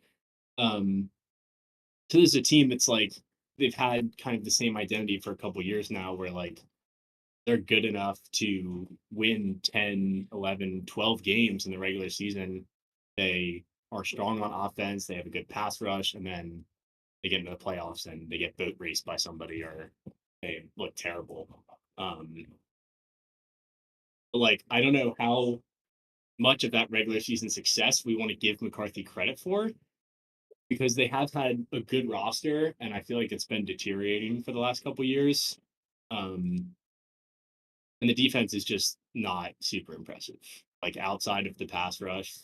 Um, so this is a team that's like they've had kind of the same identity for a couple years now where like they're good enough to win 10, 11, 12 games in the regular season. They are strong on offense, they have a good pass rush, and then they get into the playoffs and they get boat raced by somebody or they look terrible. But like I don't know how much of that regular season success we want to give McCarthy credit for because they have had a good roster, and I feel like it's been deteriorating for the last couple years. Um, and the defense is just not super impressive. Like outside of the pass rush,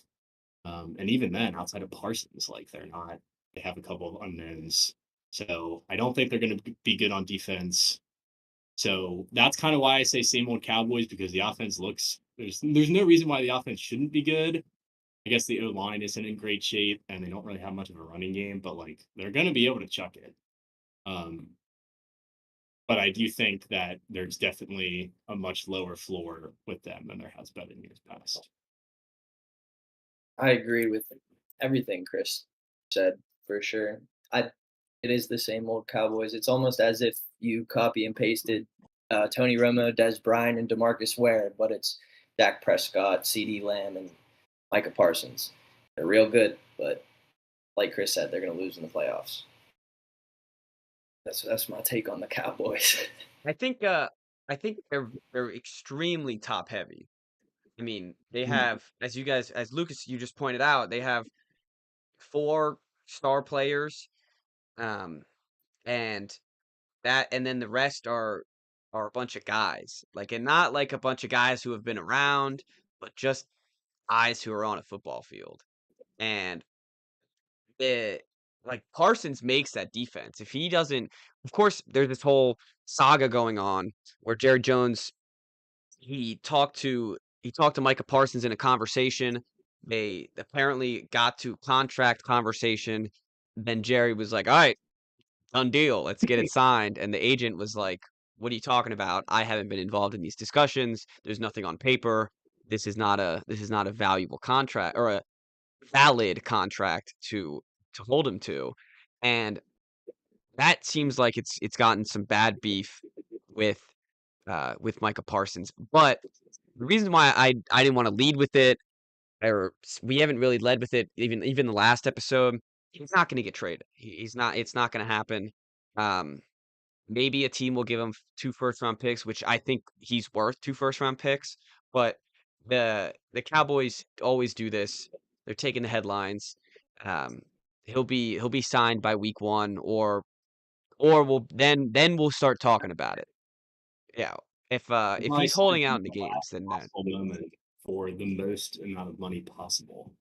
and even then, outside of Parsons, like they're not. They have a couple of unknowns, so I don't think they're going to be good on defense. So that's kind of why I say same old Cowboys because the offense looks There's no reason why the offense shouldn't be good. I guess the O-line isn't in great shape, and they don't really have much of a running game, but, like, they're gonna be able to chuck it. Um, but I do think that there's definitely a much lower floor with them than there has been in years past. I agree with everything Chris said for sure. I It is the same old Cowboys. It's almost as if you copy and pasted Tony Romo, Des Bryant, and Demarcus Ware, but it's Dak Prescott, C.D. Lamb, and Micah Parsons. They're real good, but like Chris said, they're going to lose in the playoffs. That's my take on the Cowboys. I think they're extremely top heavy. I mean, they Mm. have, as Lucas you just pointed out, they have 4 star players, um, and and then the rest are a bunch of guys. Like, and not like a bunch of guys who have been around, but just guys who are on a football field. And it like Parsons makes that defense. If he doesn't, of course, there's this whole saga going on where Jerry Jones he talked to Micah Parsons in a conversation. They apparently got to contract conversation. Then Jerry was like, "All right, done deal. Let's get it signed." And the agent was like, "What are you talking about? I haven't been involved in these discussions. There's nothing on paper. This is not a valuable contract or a valid contract to hold him to." And that seems like it's gotten some bad beef with with Micah Parsons. But the reason why I didn't want to lead with it, or we haven't really led with it even the last episode, he's not going to get traded. He's not. It's not going to happen. Um, Maybe a team will give him 2 first-round picks, which I think he's worth 2 first-round picks, but the Cowboys always do this. They're taking the headlines. Um, he'll be signed by week 1 or we'll then we'll start talking about it. Yeah. If Probably he's sign holding him out at in the the games, last then possible moment for the most amount of money possible.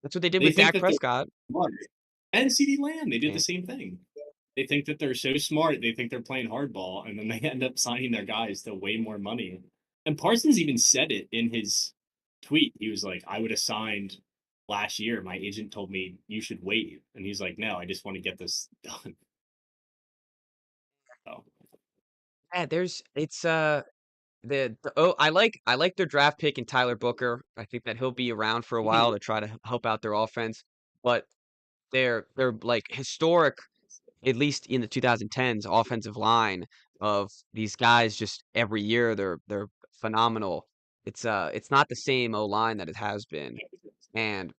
that's what they did They with think Dak that they're Prescott. smart. And CeeDee Lamb, they did the And same thing. They think that they're so smart, they think they're playing hardball, and then they end up signing their guys to way more money. And Parsons even said it in his tweet. He was like, I would have signed last year. My agent told me you should wait. And he's like, no, I just want to get this done. So, yeah, there's it's I like their draft pick in Tyler Booker. I think that he'll be around for a while mhm. to try to help out their offense. But they're like historic, at least in the 2010s, offensive line of these guys just every year they're phenomenal. It's not the same O line that it has been. And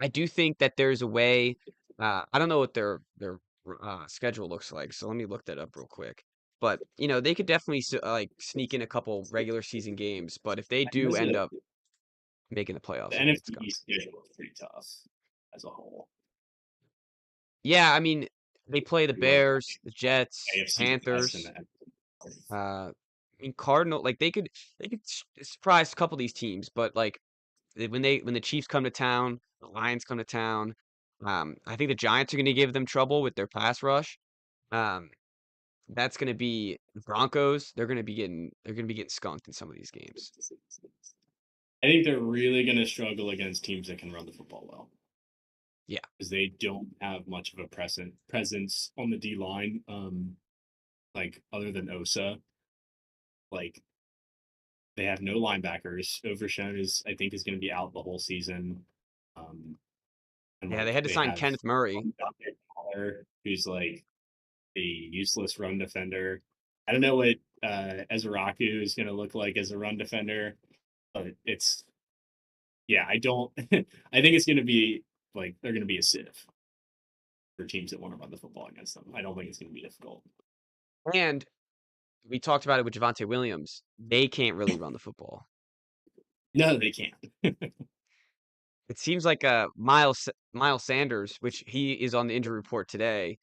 I do think that there's a way. I don't know what their schedule looks like, so let me look that up real quick. But you know, they could definitely like sneak in a couple regular season games. But if they And do end up making the the playoffs, it's NFC gone. East schedule is pretty tough as a whole. Yeah, I mean, they play the You like Bears, the Jets, AFC West and Panthers. the I mean, Cardinal. Like they could surprise a couple of these teams, but like when the Chiefs come to town, the Lions come to town. I think the Giants are going to give them trouble with their pass rush. Um, that's going to be the Broncos. They're going to be getting skunked in some of these games. I think they're really going to struggle against teams that can run the football well Yeah, because they don't have much of a presence on the D line. Like other than Osa, like they have no linebackers. Overshown is I think is going to be out the whole season. Um, and yeah. They like had to they sign have Kenneth Murray. one who's like a useless run defender. I don't know what Ezraku is going to look like as a run defender, but it's yeah. I don't. I think it's going to be like they're going to be a sieve for teams that want to run the football against them. I don't think it's going to be difficult. And we talked about it with Javante Williams. They can't really run the football. No, they can't. It seems like Miles Sanders, which he is on the injury report today.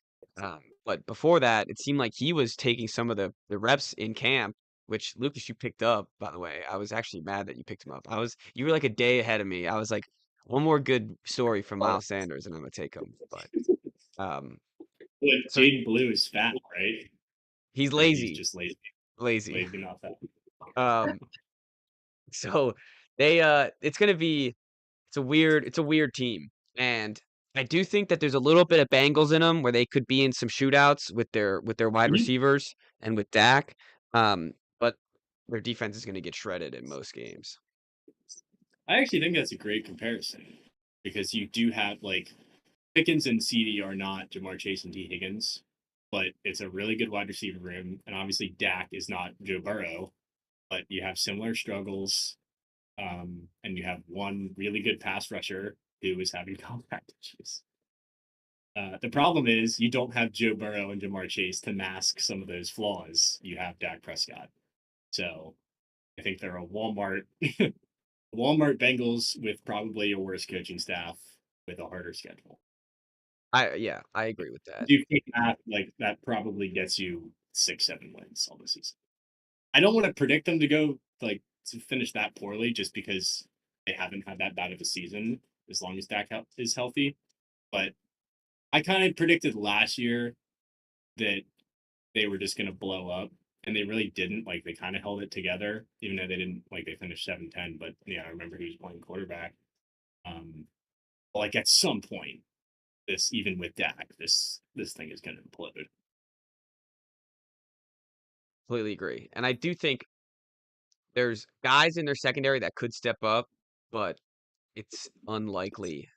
But before that, it seemed like he was taking some of the reps in camp, which Lucas you picked up, by the way. I was actually mad that you picked him up. You were like a day ahead of me. I was like, one more good story from Miles Sanders, and I'm gonna take him. But um, Like so Jaden Blue is fat, right? he's Or he's lazy, just lazy. lazy. Lazy, not fat. Um, So they it's a weird team. And I do think that there's a little bit of Bengals in them where they could be in some shootouts with their wide Mhm. receivers and with Dak. But their defense is going to get shredded in most games. I actually think that's a great comparison because you do have like Pickens and CD are not Jamar Chase and T. Higgins, but it's a really good wide receiver room. And obviously, Dak is not Joe Burrow, but you have similar struggles. And you have one really good pass rusher who is having contact issues. The problem is you don't have Joe Burrow and Jamar Chase to mask some of those flaws. You have Dak Prescott. So I think they're a Walmart Walmart Bengals with probably a worse coaching staff with a harder schedule. I agree with that. You take that like that probably gets you 6, 7 wins on the season. I don't want to predict them to go like to finish that poorly just because they haven't had that bad of a season as long as Dak is healthy. But I kind of predicted last year that they were just going to blow up, and they really didn't. Like they kind of held it together, even though they didn't. Like they finished 7-10. But yeah, I remember he was playing quarterback. Um, like at some point, this even with Dak, this thing is going to implode. Completely agree. And I do think there's guys in their secondary that could step up, but it's unlikely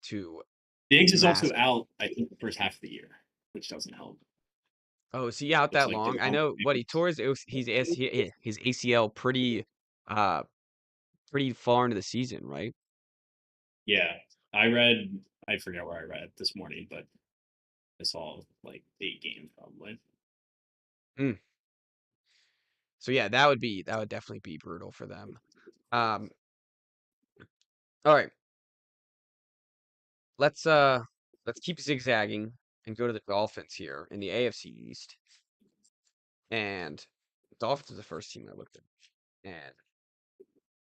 to Diggs is also mask. out, I think, the first half of the year, which doesn't help. Oh, is he out Looks that like long? I Devon. know what he tore his ACL uh pretty far into the season, right? Yeah, I forget where I read this morning, but I saw like 8 games probably. Mm. So yeah, that would definitely be brutal for them. Um, all right, let's uh let's keep zigzagging and go to the Dolphins here in the AFC East. And the Dolphins is the first team I looked at, and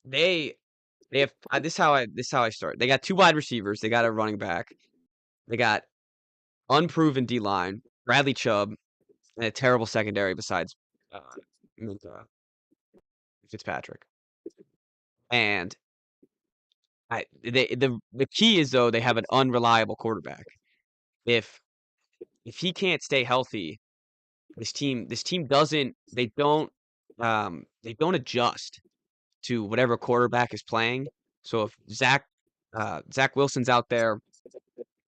they they have this is how I start. They got two wide receivers, they got a running back, they got unproven D line, Bradley Chubb, and a terrible secondary besides uh, Minka Fitzpatrick. And the key is though they have an unreliable quarterback. If if he can't stay healthy, this team doesn't they don't adjust to whatever quarterback is playing. So if Zach Wilson's out there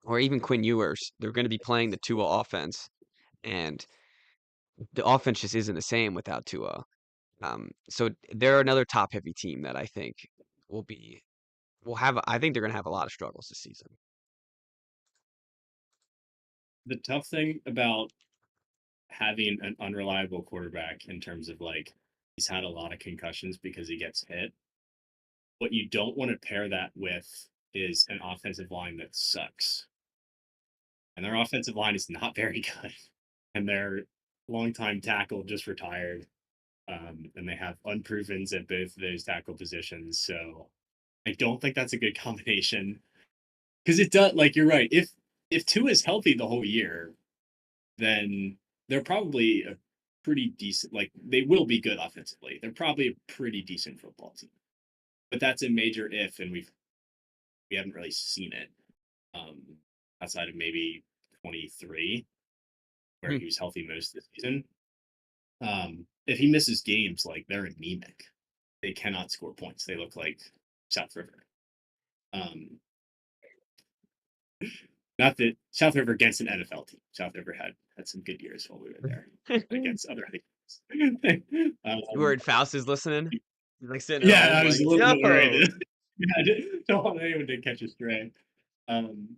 or even Quinn Ewers, they're going to be playing the Tua offense, and the offense just isn't the same without Tua. So they're another top heavy team that I think will be will have. I think they're going to have a lot of struggles this season. The tough thing about having an unreliable quarterback in terms of like he's had a lot of concussions because he gets hit. What you don't want to pair that with is an offensive line that sucks. And their offensive line is not very good. And their longtime tackle just retired. And they have unprovens at both of those tackle positions. So I don't think that's a good combination. Because it does like you're right. If Tua is healthy the whole year, then they're probably a pretty decent like they will be good offensively. They're probably a pretty decent football team. But that's a major if, and we haven't really seen it um, outside of maybe 23, where Hmm. he was healthy most of the season. If he misses games, like they're anemic, they cannot score points. They look like South River. Um, Not that South River against an NFL team. South River had some good years while we were there against other teams. You heard Faust is listening. He's like sitting at Yeah, home, I was like, a little bit yo. worried. Yeah, don't want anyone to catch a stray. Um,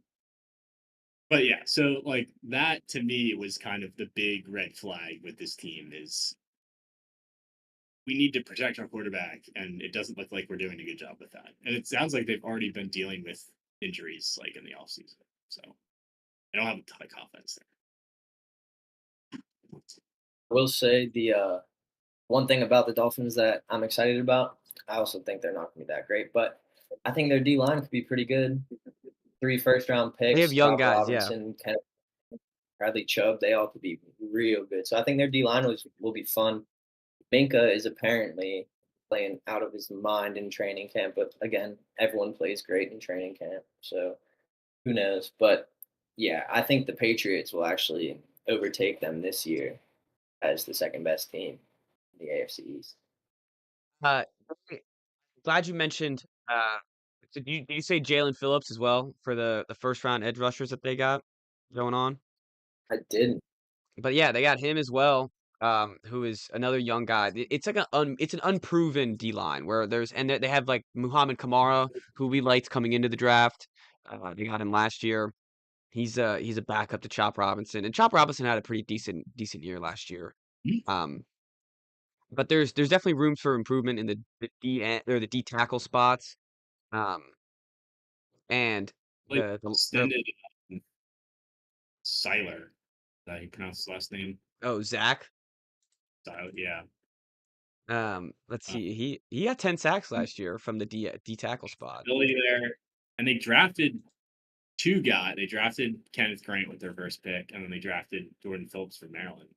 but yeah, so like that to me was kind of the big red flag with this team is we need to protect our quarterback, and it doesn't look like we're doing a good job with that. And it sounds like they've already been dealing with injuries like in the offseason. So I don't have a ton of confidence there. I will say the one thing about the Dolphins that I'm excited about. I also think they're not going to be that great, but I think their D line could be pretty good. 3 first-round They have picks, young Josh guys, yeah. Robinson, Bradley Chubb, they all could be real good. So I think their D line will be fun. Minka is apparently playing out of his mind in training camp. But again, everyone plays great in training camp, so who knows? But yeah, I think the Patriots will actually overtake them this year as the second best team in the AFC East. Uh, glad you mentioned. Did you say Jalen Phillips as well for the first round edge rushers that they got going on? I didn't. But yeah, they got him as well. Who is another young guy. It's like it's an unproven D line where they have like Muhammad Kamara, who we liked coming into the draft. They got him last year. He's a backup to Chop Robinson, and Chop Robinson had a pretty decent year last year. Um, but there's definitely room for improvement in the D tackle spots. Um, and Like the extended Siler. That he pronounced his last name. oh Zach. Siler, yeah. Let's Uh, see. He got 10 sacks last year from the D tackle spot. ability there, and they drafted two guys. They drafted Kenneth Grant with their first pick, and then they drafted Jordan Phillips from Maryland.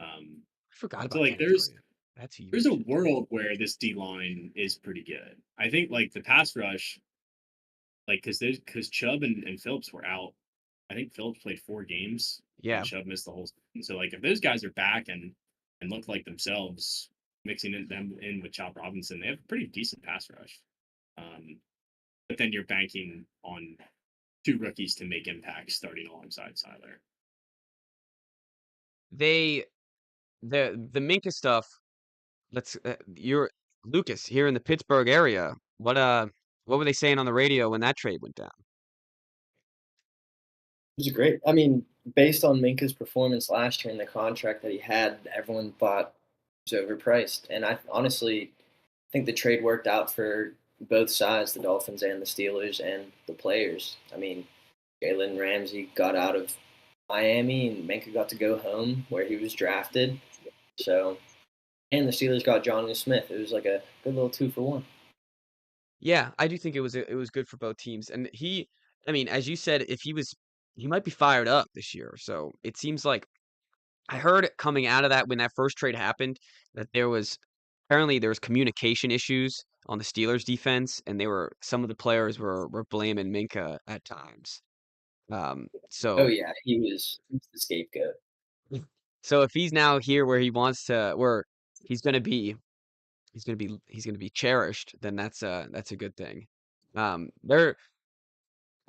Um, I forgot so about like Kenneth Grant. That's there's a huge. world where this D line is pretty good. I think like the pass rush, like because Chubb and Phillips were out. I think Phillips played 4 games and Yeah, Chubb missed the whole season. So like if those guys are back and look like themselves, mixing them in with Chop Robinson, they have a pretty decent pass rush. Um, but then you're banking on two rookies to make impacts starting alongside Siler. they the Minka stuff. You're Lucas here in the Pittsburgh area. What were they saying on the radio when that trade went down? It was great. I mean, based on Minka's performance last year and the contract that he had, everyone thought it was overpriced. And I honestly think the trade worked out for both sides, the Dolphins and the Steelers and the players. I mean, Jalen Ramsey got out of Miami and Minka got to go home where he was drafted. So, and the Steelers got Jonnu Smith. It was like a good little 2-for-1. Yeah, I do think it was good for both teams. And I mean, as you said, if he might be fired up this year. So it seems like I heard coming out of that when that first trade happened that apparently there was communication issues on the Steelers defense, and some of the players were blaming Minka at times. Oh So yeah, he's the scapegoat. so if he's now here where he wants to, where he's gonna be, he's gonna be cherished, then that's a good thing. Their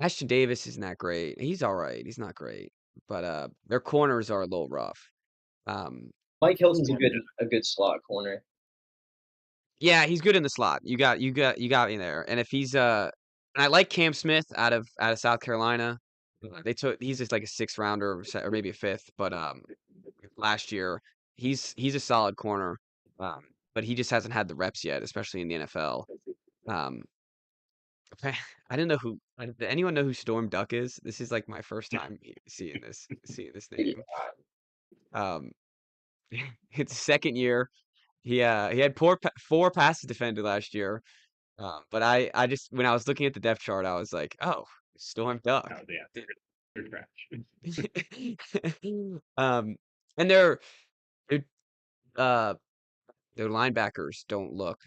Ashton Davis isn't that great. He's all right. He's not great, but their corners are a little rough. Um, Mike Hilton's Storm did. a good slot corner. Yeah, he's good in the slot. You got me there. And if and I like Cam Smith out of South Carolina. He's just like a sixth rounder or maybe a fifth, but last year he's a solid corner. Um, but he just hasn't had the reps yet, especially in the NFL. Um, I didn't know did anyone know who Storm Duck is? This is like my first time seeing this Yeah. name. Um, it's second year. He had four passes defended last year. But I just when I was looking at the depth chart, I was like, oh, Storm Duck. Oh, yeah, they're trash. Um, and they're uh their linebackers don't look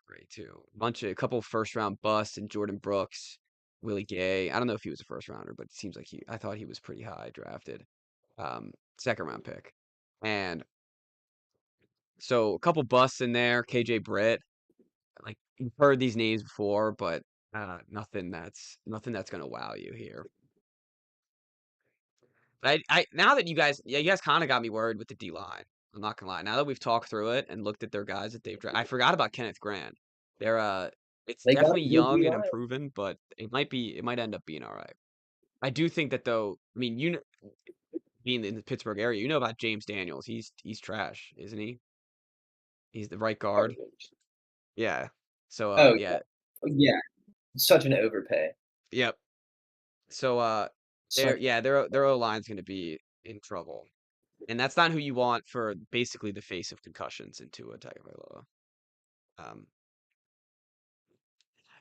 great too. A couple first round busts and Jordan Brooks, Willie Gay. I don't know if he was a first rounder, but it seems like I thought he was pretty high drafted. Second round pick. And so a couple busts in there, KJ Britt. Like you've heard these names before, but nothing that's gonna wow you here. But I now that you guys kind of got me worried with the D line. I'm not gonna lie. Now that we've talked through it and looked at their guys that they've drafted, I forgot about Kenneth Grant. They're it's They got definitely a good young D and line. improving, but it might end up being all right. I do think that though. I mean, being in the Pittsburgh area, you know about James Daniels. He's trash, isn't he? He's the right guard. Yeah. So Oh yeah. yeah, such an overpay. Yep. So Such their O line's gonna be in trouble. And that's not who you want for basically the face of concussions in Tua Tagovailoa. Um,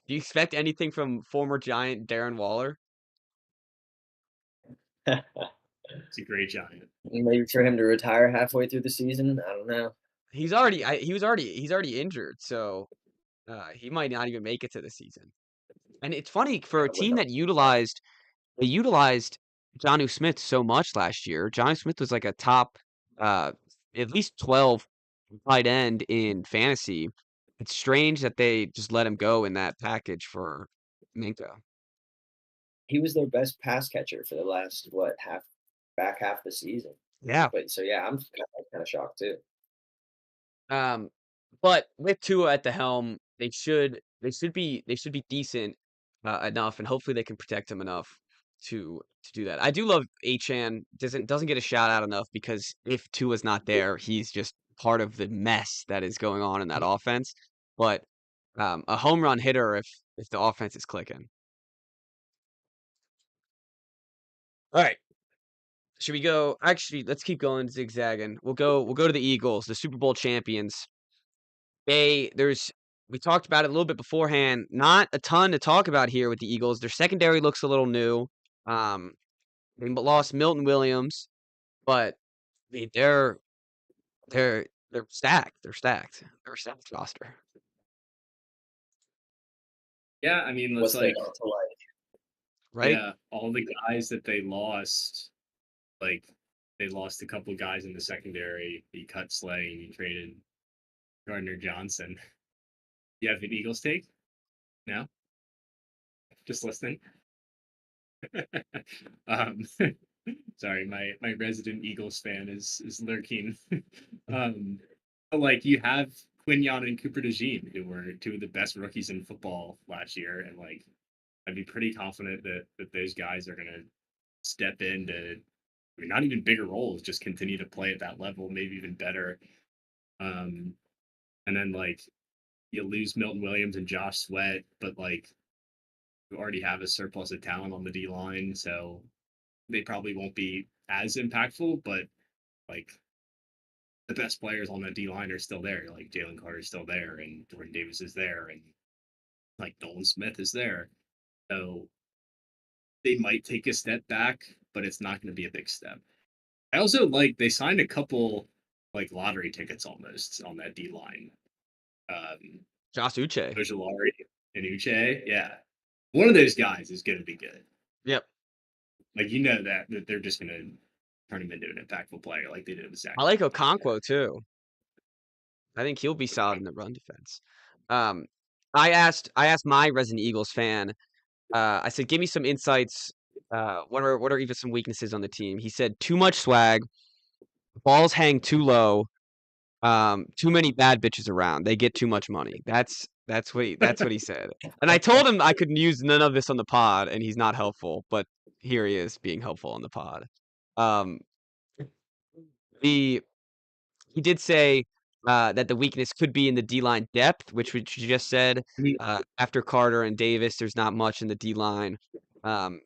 do you expect anything from former Giant Darren Waller? It's a great giant. maybe for him to retire halfway through the season. I don't know. he's already injured, so he might not even make it to the season. And it's funny for a With team that utilized Jonnu Smith so much last year. Jonnu Smith was like a top uh at least 12 tight end in fantasy. It's strange that they just let him go in that package for Minka. he was their best pass catcher for the last what back half the season. Yeah. But so yeah, I'm kind of shocked too. Um, but with Tua at the helm, they should be decent enough, and hopefully they can protect him enough to do that. I do love Achan. Doesn't get a shout out enough because if Tua's not there, he's just part of the mess that is going on in that offense. But a home run hitter if the offense is clicking. All right. Should we go? Actually, let's keep going zigzagging. We'll go to the Eagles, the Super Bowl champions. There's we talked about it a little bit beforehand. Not a ton to talk about here with the Eagles. Their secondary looks a little new. Um, they lost Milton Williams, but I mean, they're stacked. They're stacked. They're a stacked roster, Yeah, I mean, it's What's the like, to like? right? yeah, all the guys that they lost, like they lost a couple guys in the secondary. You cut Slay and you traded Gardner Johnson. You have an Eagles take? No? Just listening. um, sorry, my resident Eagles fan is lurking. But like you have Quinyon and Cooper DeJean, who were two of the best rookies in football last year, and like I'd be pretty confident that those guys are gonna step into, I mean, not even bigger roles, just continue to play at that level, maybe even better. Um, and then like you lose Milton Williams and Josh Sweat, but like you already have a surplus of talent on the D line, so they probably won't be as impactful, but like the best players on the D line are still there. Like Jalen Carter's still there, and Jordan Davis is there, and like Nolan Smith is there. So they might take a step back, but it's not going to be a big step. I also like they signed a couple like lottery tickets almost on that D line. Josh Uche. Ojulari and Uche, yeah, one of those guys is going to be good. Yep. Like you know that they're just going to turn him into an impactful player like they did with Zach. I like Okonkwo too. I think he'll be solid in the run defense. Um, I asked my resident Eagles fan. I said, give me some insights. What are even some weaknesses on the team? He said, too much swag, balls hang too low, too many bad bitches around. They get too much money. That's what he said. And I told him I could use none of this on the pod, and he's not helpful. But here he is being helpful on the pod. Um, the He did say that the weakness could be in the D line depth, which you just said. After Carter and Davis, there's not much in the D line, um,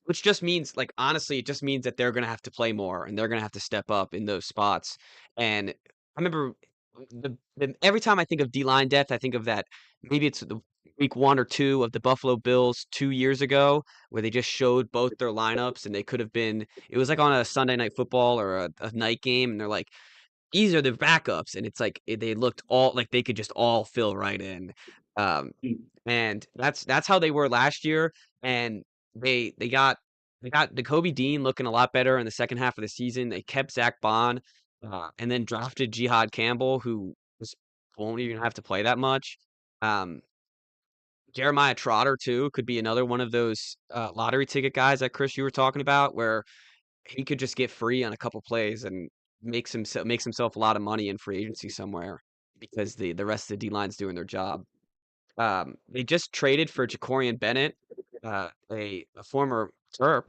which just means, like, honestly, it just means that they're going to have to play more and they're going to have to step up in those spots. And I remember every time I think of D line depth, I think of that. Maybe it's the week 1 or 2 of the Buffalo Bills 2 years ago, where they just showed both their lineups and they could have been. It was like on a Sunday night football or a night game, and they're like, these are the backups, and it's like they looked all like they could just all fill right in. Um, and that's how they were last year. And they got Kobe Dean looking a lot better in the second half of the season. They kept Zach Bond, and then drafted Jihad Campbell, who won't even have to play that much. Um, Jeremiah Trotter too could be another one of those lottery ticket guys that Chris you were talking about, where he could just get free on a couple plays and makes himself a lot of money in free agency somewhere because the rest of the D line's doing their job. They just traded for Jacorian Bennett, a former Terp,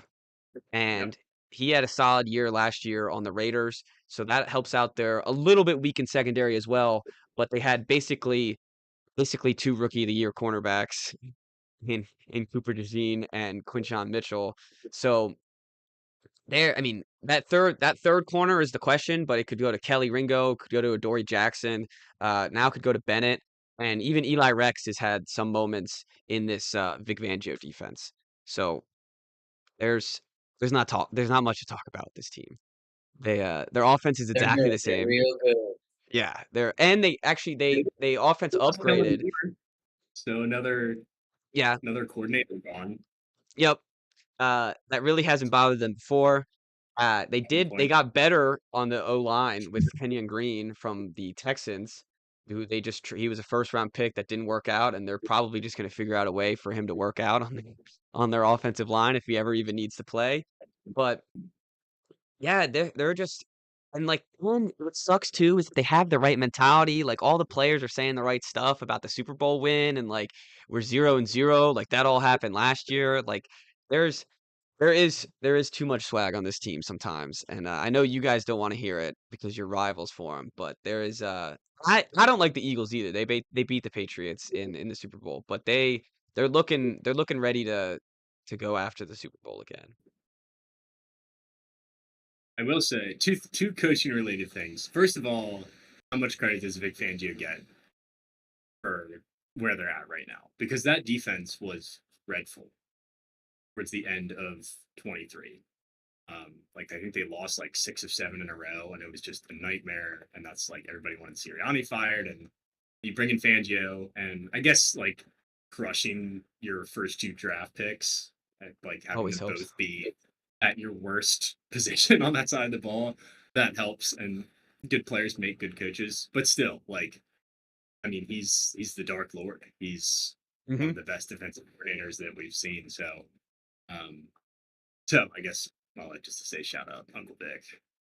Yep. and he had a solid year last year on the Raiders, so that helps out there. A little bit weak in secondary as well, but they had basically 2 rookie of the year cornerbacks in Cooper DeJean and Quinshon Mitchell. So I mean, that third corner is the question, but it could go to Kelly Ringo, could go to Adoree Jackson, now could go to Bennett, and even Eli Rex has had some moments in this Vic Fangio defense. So there's there's not much to talk about with this team. Their offense is They're exactly good. the They're same. real good. Yeah, they actually they offense Lost Kellen upgraded. Moore, so Yeah, another coordinator gone. yep. That really hasn't bothered them before. Good They point. got better on the O-line with Kenyon Green from the Texans, who they just he was a first round pick that didn't work out, and they're probably just going to figure out a way for him to work out on their offensive line if he ever even needs to play. But yeah, they're just and like what sucks too is that they have the right mentality. Like all the players are saying the right stuff about the Super Bowl win and like we're 0-0. Like that all happened last year. Like there's there is too much swag on this team sometimes, and I know you guys don't want to hear it because you're rivals for them. But there is I don't like the Eagles either. They beat the Patriots in the Super Bowl, but they're looking ready to go after the Super Bowl again. I will say two coaching related things. First of all, how much credit does Vic Fangio get for where they're at right now? Because that defense was dreadful towards the end of 23. Like I think they lost like 6 or 7 in a row, and it was just a nightmare. And that's like everybody wanted Sirianni fired, and you bring in Fangio, and I guess like crushing your first 2 draft picks, like having Always them helps. both be at your worst position on that side of the ball, that helps. And good players make good coaches, but still, like I mean, he's the Dark Lord. He's one Hmm. of the best defensive coordinators that we've seen. Um, so I guess I'll like just to say shout out Uncle Vic.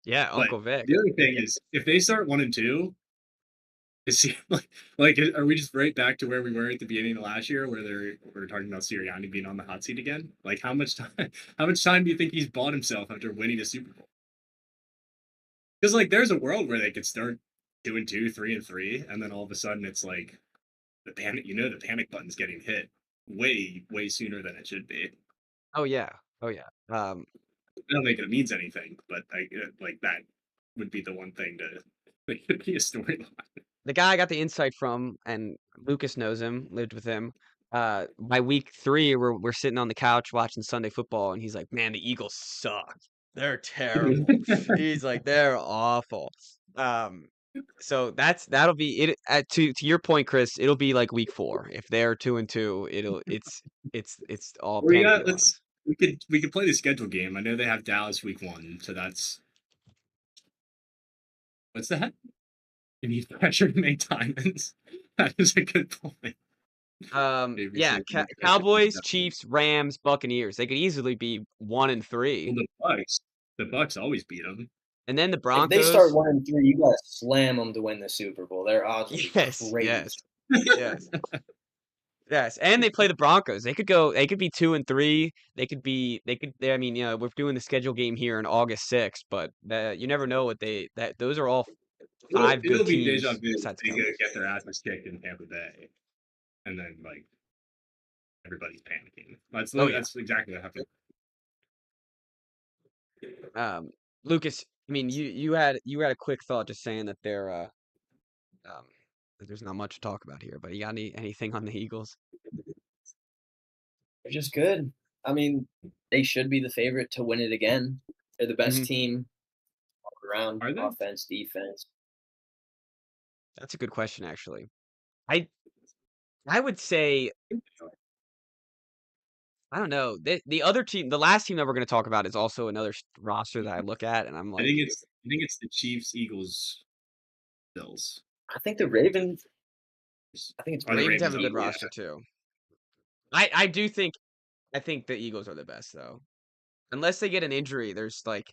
Yeah, But Uncle Vic. the other thing is, if they start 1-2, is he like are we just right back to where we were at the beginning of last year, where we're talking about Sirianni being on the hot seat again? Like how much time do you think he's bought himself after winning a Super Bowl? Because like there's a world where they could start 2-2, 3-3, and then all of a sudden it's like the panic button's getting hit way sooner than it should be. Oh yeah. Oh yeah. I don't think it means anything, but like that would be the one thing to like could be a storyline. The guy I got the insight from, and Lucas knows him, lived with him. By week 3, we're sitting on the couch watching Sunday football, and he's like, "Man, the Eagles suck. They're terrible." He's like, "They're awful." Um, so that'll be it. To your point, Chris, it'll be like week 4. If they're 2-2, it's all We panicky got on them. let's we could play the schedule game. I know they have Dallas week 1, so that's what's that? You need pressure to make diamonds. That is a good point. Maybe Yeah, say pressure to make Cowboys, diamonds. Chiefs, Rams, Buccaneers. They could easily be 1 and Well, 3, the Bucks always beat them. and then the If they start Broncos. 1-3, you gotta slam them to win the Super Bowl. Their odds will be Yes, crazy. yes, yes, yes, and they play the Broncos. They could be 2 and 3. I mean, we're doing the schedule game here on August 6th, but you never know what those are all five good It'll be deja teams vu if besides the they go Cowboys. get their asses kicked in Tampa Bay, and then like everybody's panicking. Oh yeah. That's exactly what happened. Um, Lucas, I mean, you had a quick thought just saying that um that there's not much to talk about here, but you got anything on the Eagles? They're just good. I mean, they should be the favorite to win it again. They're the best Hmm. team all around, Are they? offense, defense. That's a good question, actually. I I would say I don't know. The other team, the last team that we're going to talk about is also another roster that I look at, and I'm like, I think it's the Chiefs, Eagles, Bills. I think the Ravens. I think it's Are the Ravens Ravens have Ravens a up good there? Eagles. roster too. I do think I think the Eagles are the best though. Unless they get an injury, there's like,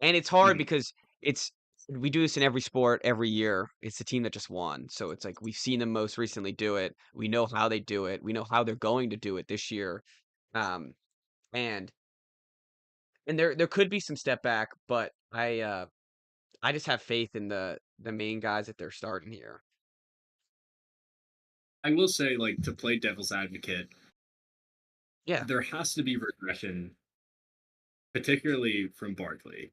and it's hard Mhm. because it's we do this in every sport every year. It's the team that just won, so it's like we've seen them most recently do it. We know how they do it. We know how they're going to do it this year. Um, and there could be some step back, but I just have faith in the main guys that they're starting here. I will say, like, to play devil's advocate, Yeah, there has to be regression, particularly from Barkley.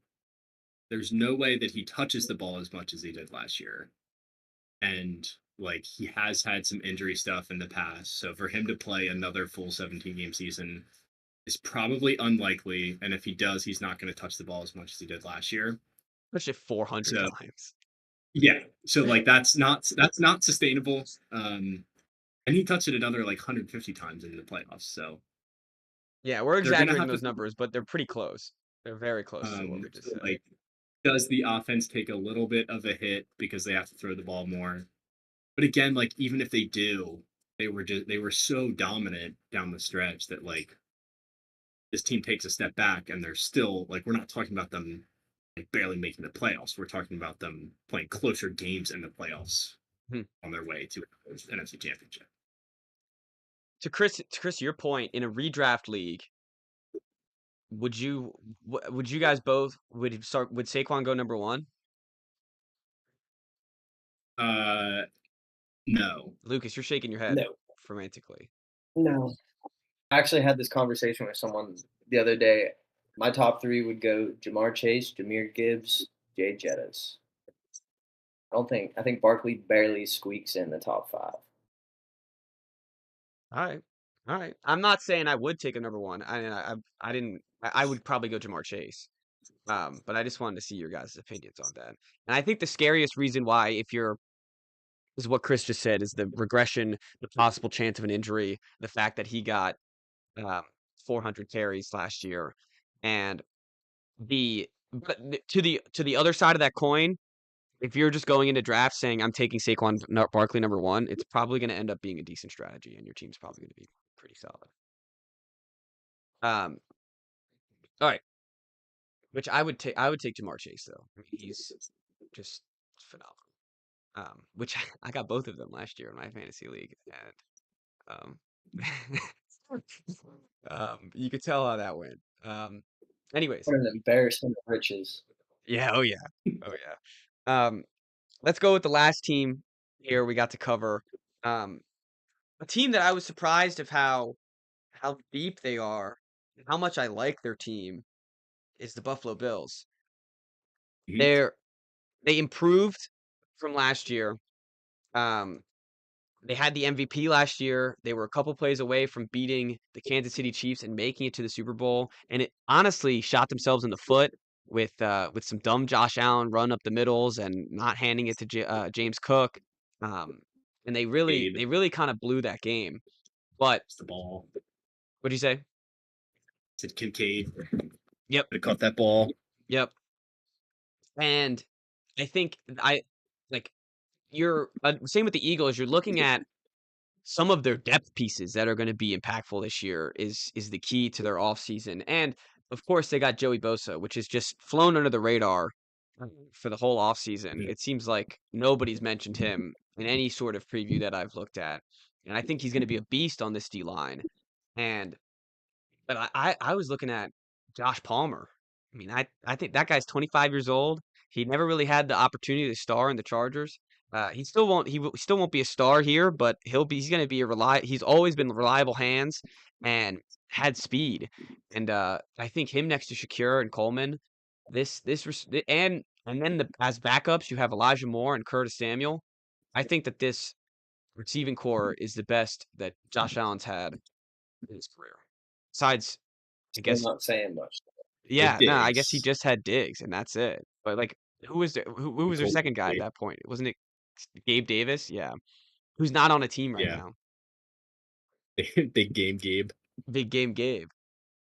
There's no way that he touches the ball as much as he did last year. And like he has had some injury stuff in the past. So for him to play another full 17 game season is probably unlikely. And if he does, he's not going to touch the ball as much as he did last year. push it 400 So times. Yeah. So like that's not sustainable. And he touched it another like 150 times in the playoffs. So Yeah, we're they're gonna exaggerating have those to numbers, but they're pretty close. They're very close to what we just so said. like does the offense take a little bit of a hit because they have to throw the ball more? But again, like even if they do, they were so dominant down the stretch that like this team takes a step back and they're still like we're not talking about them like barely making the playoffs. We're talking about them playing closer games in the playoffs Hmm. on their way to an NFC Championship. To Chris, your point, in a redraft league, would you guys both would Saquon go number one? Uh, no. Lucas, you're shaking your head No, romantically. no. I actually had this conversation with someone the other day. My top three would go Jamar Chase, Jameer Gibbs, Jay Jettis. I think Barkley barely squeaks in the top five. All right. All right. I'm not saying I would take a number one. I didn't I would probably go Jamar Chase. But I just wanted to see your guys' opinions on that. And I think the scariest reason why, if you're is what Chris just said, is the regression, the possible chance of an injury, the fact that he got um, 400 carries last year, and to the other side of that coin, if you're just going into draft saying I'm taking Barkley number one, it's probably going to end up being a decent strategy, and your team's probably going to be pretty solid. Um, all right, which I would take Jamar Chase though. I mean, he's just phenomenal. Which I got both of them last year in my fantasy league, and you could tell how that went. Anyways, What an embarrassment of riches. yeah, oh yeah, oh yeah. Let's go with the last team here we got to cover. Um, a team that I was surprised of how deep they are, and how much I like their team is the Buffalo Bills. Mhm. They're they improved from last year. Um, They had the MVP last year. They were a couple plays away from beating the Kansas City Chiefs and making it to the Super Bowl, and it honestly shot themselves in the foot with some dumb Josh Allen run up the middles and not handing it to James Cook. Um, and Gabe, they really kind of blew that game. But it's the ball. what'd you say? Said Kincaid. Yep, Could have caught that ball. yep. And I think I like you're same with the Eagles. You're looking at some of their depth pieces that are going to be impactful this year is the key to their offseason. And of course, they got Joey Bosa, which has just flown under the radar for the whole offseason. Mhm. It seems like nobody's mentioned him in any sort of preview that I've looked at. And I think he's going to be a beast on this D line. And but I was looking at Josh Palmer. I mean, I think that guy's 25 years old. He never really had the opportunity to star in the Chargers. Still won't be a star here, but he's going to be he's always been reliable hands and had speed. And I think him next to Shakir and Coleman, and then as backups you have Elijah Moore and Curtis Samuel. I think that this receiving core is the best that Josh Allen's had in his career. Besides, I Still guess, not saying much. With yeah, no, I guess he Diggs. just had Diggs and that's it. But like, who was their Nicole second guy at Gabe. that point? Wasn't it Gabe Davis? Yeah, who's not on a team right Yeah. now. Big game Gabe. Big game Gabe.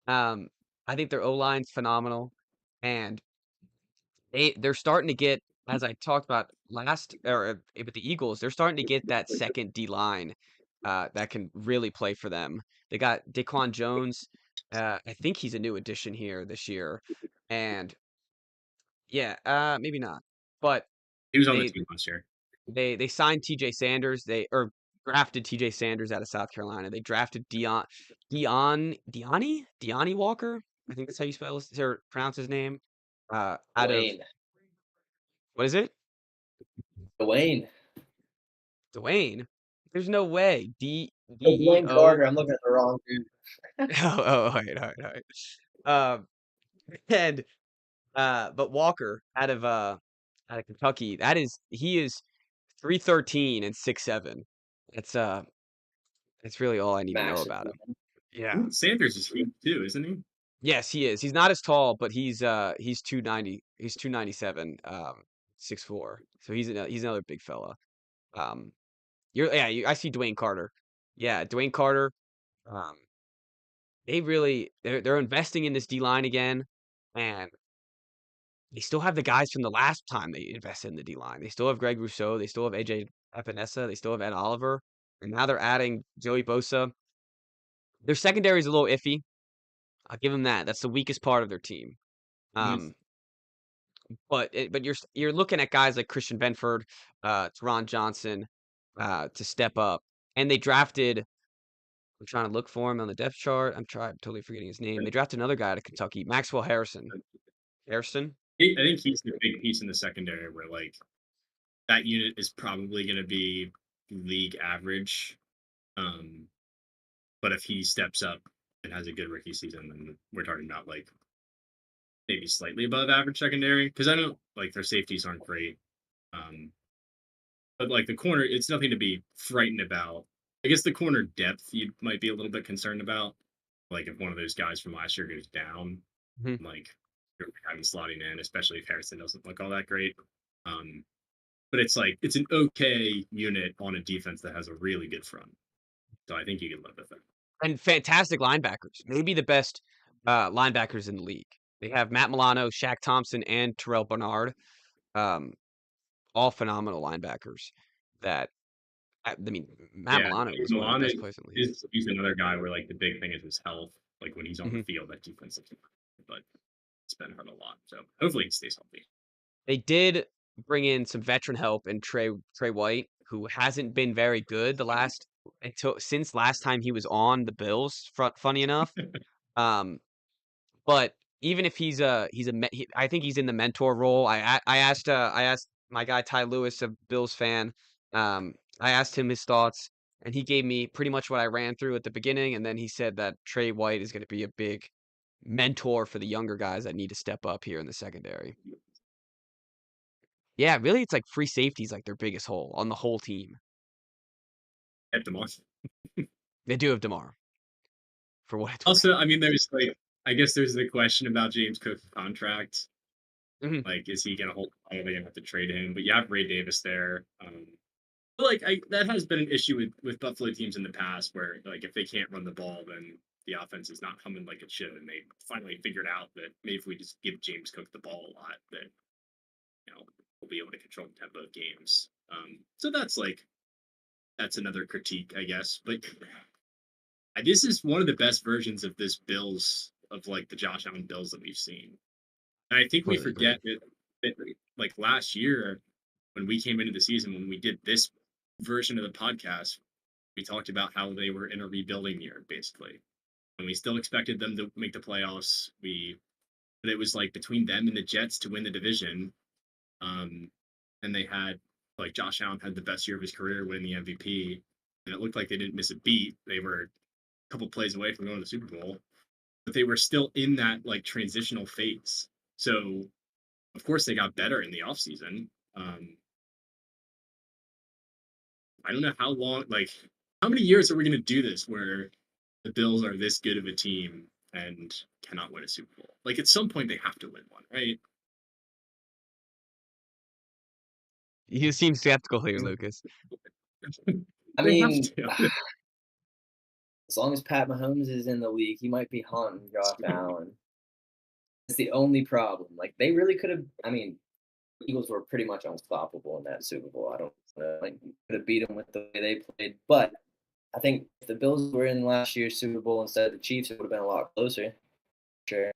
Um, I think their O line's phenomenal, and they're starting to get, as I talked about last or with the Eagles, they're starting to get that second D line that can really play for them. They got Daquan Jones. I think he's a new addition here this year, and yeah, maybe not, but He was on the they team last year. they signed T.J. Sanders. They or drafted T.J. Sanders out of South Carolina. They drafted Deani Walker. I think that's how you spell his, or pronounce his name. Out of Dwayne. what is it? Dwayne. Dwayne. There's no way. Oh, Dwayne Deo. Carter. I'm looking at the wrong dude. Oh, wait, all right, all right. Um, and but Walker out of Kentucky. He is 313 and 6'7". That's really all I need to know Massive. about him. Yeah. Sanders is huge too, isn't he? Yes, he is. He's not as tall, but he's 290. He's 297. 6'4". So he's another big fella. I see Dwayne Carter. Yeah, Dwayne Carter. Um, they're investing in this D line again, and they still have the guys from the last time they invested in the D line. They still have Greg Rousseau. They still have AJ Epinesa. They still have Ed Oliver, and now they're adding Joey Bosa. Their secondary is a little iffy. I'll give them that. That's the weakest part of their team. Mhm. But you're looking at guys like Christian Benford, Teron Johnson, to step up, and they drafted. I'm trying to look for him on the depth chart. I'm totally forgetting his name. They drafted another guy out of Kentucky, Maxwell Harrison. Harrison. I think he's the big piece in the secondary where like that unit is probably going to be league average. But if he steps up and has a good rookie season, then we're talking about like maybe slightly above average secondary. Because I know like their safeties aren't great. But like the corner, it's nothing to be frightened about. I guess the corner depth you might be a little bit concerned about. Like if one of those guys from last year goes down, Mhm. like you're having slotting in, especially if Harrison doesn't look all that great. Um, but it's like it's an okay unit on a defense that has a really good front. So I think you can live with it. And fantastic linebackers. Maybe the best linebackers in the league. They have Matt Milano, Shaq Thompson, and Terrell Bernard. Um, all phenomenal linebackers. I mean, Matt Yeah, Milano was one of the Milan best players in the league. is he's another guy where like the big thing is his health. Like when he's on the Mhm. field, that defense looks but it's been hurt a lot. So hopefully he stays healthy. They did bring in some veteran help in Trey White, who hasn't been very good since last time he was on the Bills. Funny enough, um, but even if I think he's in the mentor role. I asked my guy Ty Lewis, a Bills fan. I asked him his thoughts, and he gave me pretty much what I ran through at the beginning, and then he said that Trey White is going to be a big mentor for the younger guys that need to step up here in the secondary. Yeah, really, it's like free safety is like their biggest hole on the whole team. At DeMar. They do have DeMar, for what it's worth. Also, I mean, there's like I guess there's the question about James Cook's contract. Mhm. Like, is he gonna hold? Are they gonna have to trade him? But you have Ray Davis there. But like that has been an issue with Buffalo teams in the past, where like if they can't run the ball, then the offense is not humming like it should, and they finally figured out that maybe if we just give James Cook the ball a lot, then we'll be able to control the tempo of games. So that's another critique, I guess. But this is one of the best versions of this Bills of like the Josh Allen Bills that we've seen. And I think we Completely agree. forget that like last year when we came into the season, when we did this version of the podcast, we talked about how they were in a rebuilding year, basically. And we still expected them to make the playoffs. But it was like between them and the Jets to win the division. And they had like Josh Allen had the best year of his career winning the MVP. And it looked like they didn't miss a beat. They were a couple plays away from going to the Super Bowl, but they were still in that like transitional phase. So of course they got better in the offseason. I don't know how long, like how many years are we going to do this where the Bills are this good of a team and cannot win a Super Bowl? Like at some point they have to win one, right? You seem skeptical here, Lucas. I They have mean, to. as long as Pat Mahomes is in the league, he might be haunting Josh Allen. It's the only problem. Like they really could have. I mean, Eagles were pretty much unstoppable in that Super Bowl. I don't know, like could have beat them with the way they played, but I think if the Bills were in last year's Super Bowl instead of the Chiefs, it would have been a lot closer. Sure.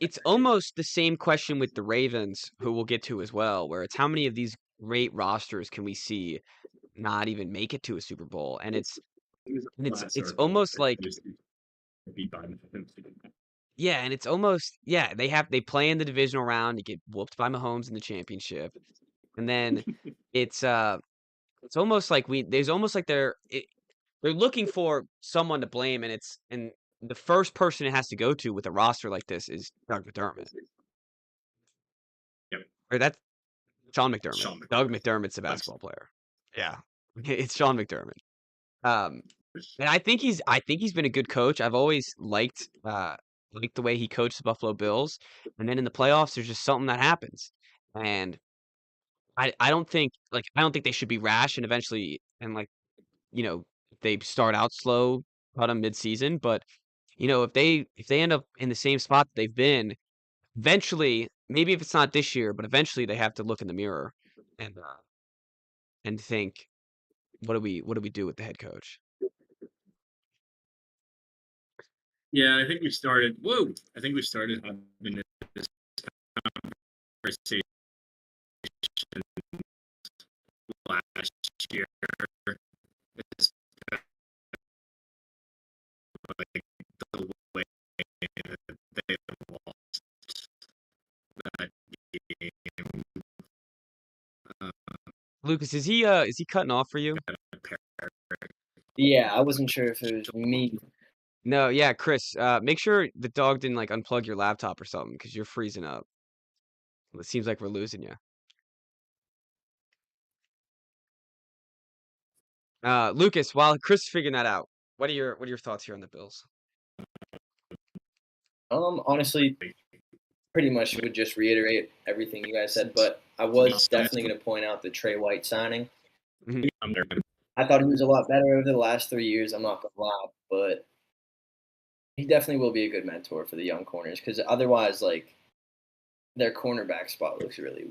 It's almost the same question with the Ravens, who we'll get to as well, where it's how many of these great rosters can we see not even make it to a Super Bowl? And It was a flat it's circle. almost like Just beat by Mahomes. yeah, and it's almost yeah, they play in the divisional round, you get whooped by Mahomes in the championship. And then it's almost like there's almost like they're looking for someone to blame, and the first person it has to go to with a roster like this is Doug McDermott. Yep. Or that's Sean McDermott. Sean Doug McDermott. McDermott's a basketball player. Yeah. It's Sean Um, and I think he's been a good coach. I've always liked like the way he coached the Buffalo Bills, and then in the playoffs, there's just something that happens, and I don't think they should be rash and eventually they start out slow, cut them midseason, but if they end up in the same spot that they've been, eventually, maybe if it's not this year, but eventually they have to look in the mirror and think, what do we do with the head coach? Yeah, I think we started. Whoa! I think we started having this conversation last year. It's like the way that they lost that game. Lucas, is he cutting off for you? Yeah, I wasn't sure if it was me. No, yeah, Chris, make sure the dog didn't like unplug your laptop or something because you're freezing up. It seems like we're losing you. Lucas, while Chris is figuring that out, what are your thoughts here on the Bills? Honestly, pretty much would just reiterate everything you guys said, but I was definitely going to point out the Trey White signing. I thought he was a lot better over the last 3 years. I'm not going to lie, but he definitely will be a good mentor for the young corners because otherwise, like, their cornerback spot looks really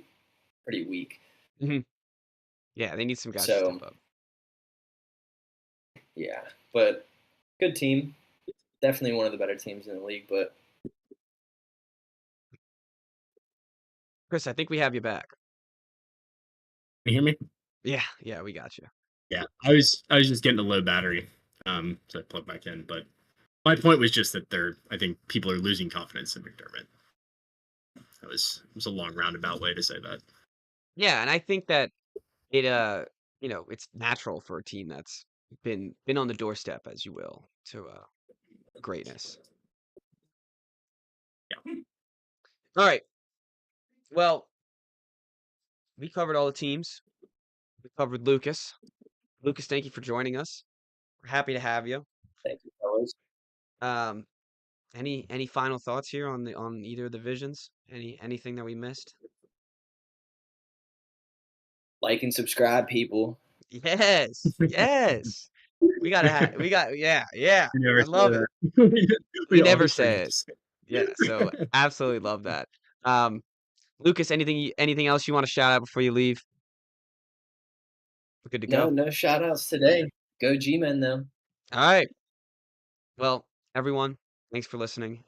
pretty weak. Yeah, they need some guys to So, step up. yeah, but good team. Definitely one of the better teams in the league, but Chris, I think we have you back. Can you hear me? Yeah, we got you. Yeah, I was just getting a low battery, so I plugged back in. But my point was just that I think people are losing confidence in McDermott. It was a long roundabout way to say that. Yeah, and I think that it's natural for a team that's been on the doorstep, as you will, to greatness. Yeah. All right. Well, we covered all the teams. We covered Lucas. Lucas, thank you for joining us. We're happy to have you. thank you, fellas. Um, any final thoughts here on either of the divisions? Anything that we missed? Like and subscribe, people. Yes. We got yeah. I love it. We never always say forget it. to say Yeah, so absolutely love that. Lucas, anything else you want to shout out before you leave? We're good to go. No shout outs today. Go G-Men, though. All right. Well, everyone, thanks for listening.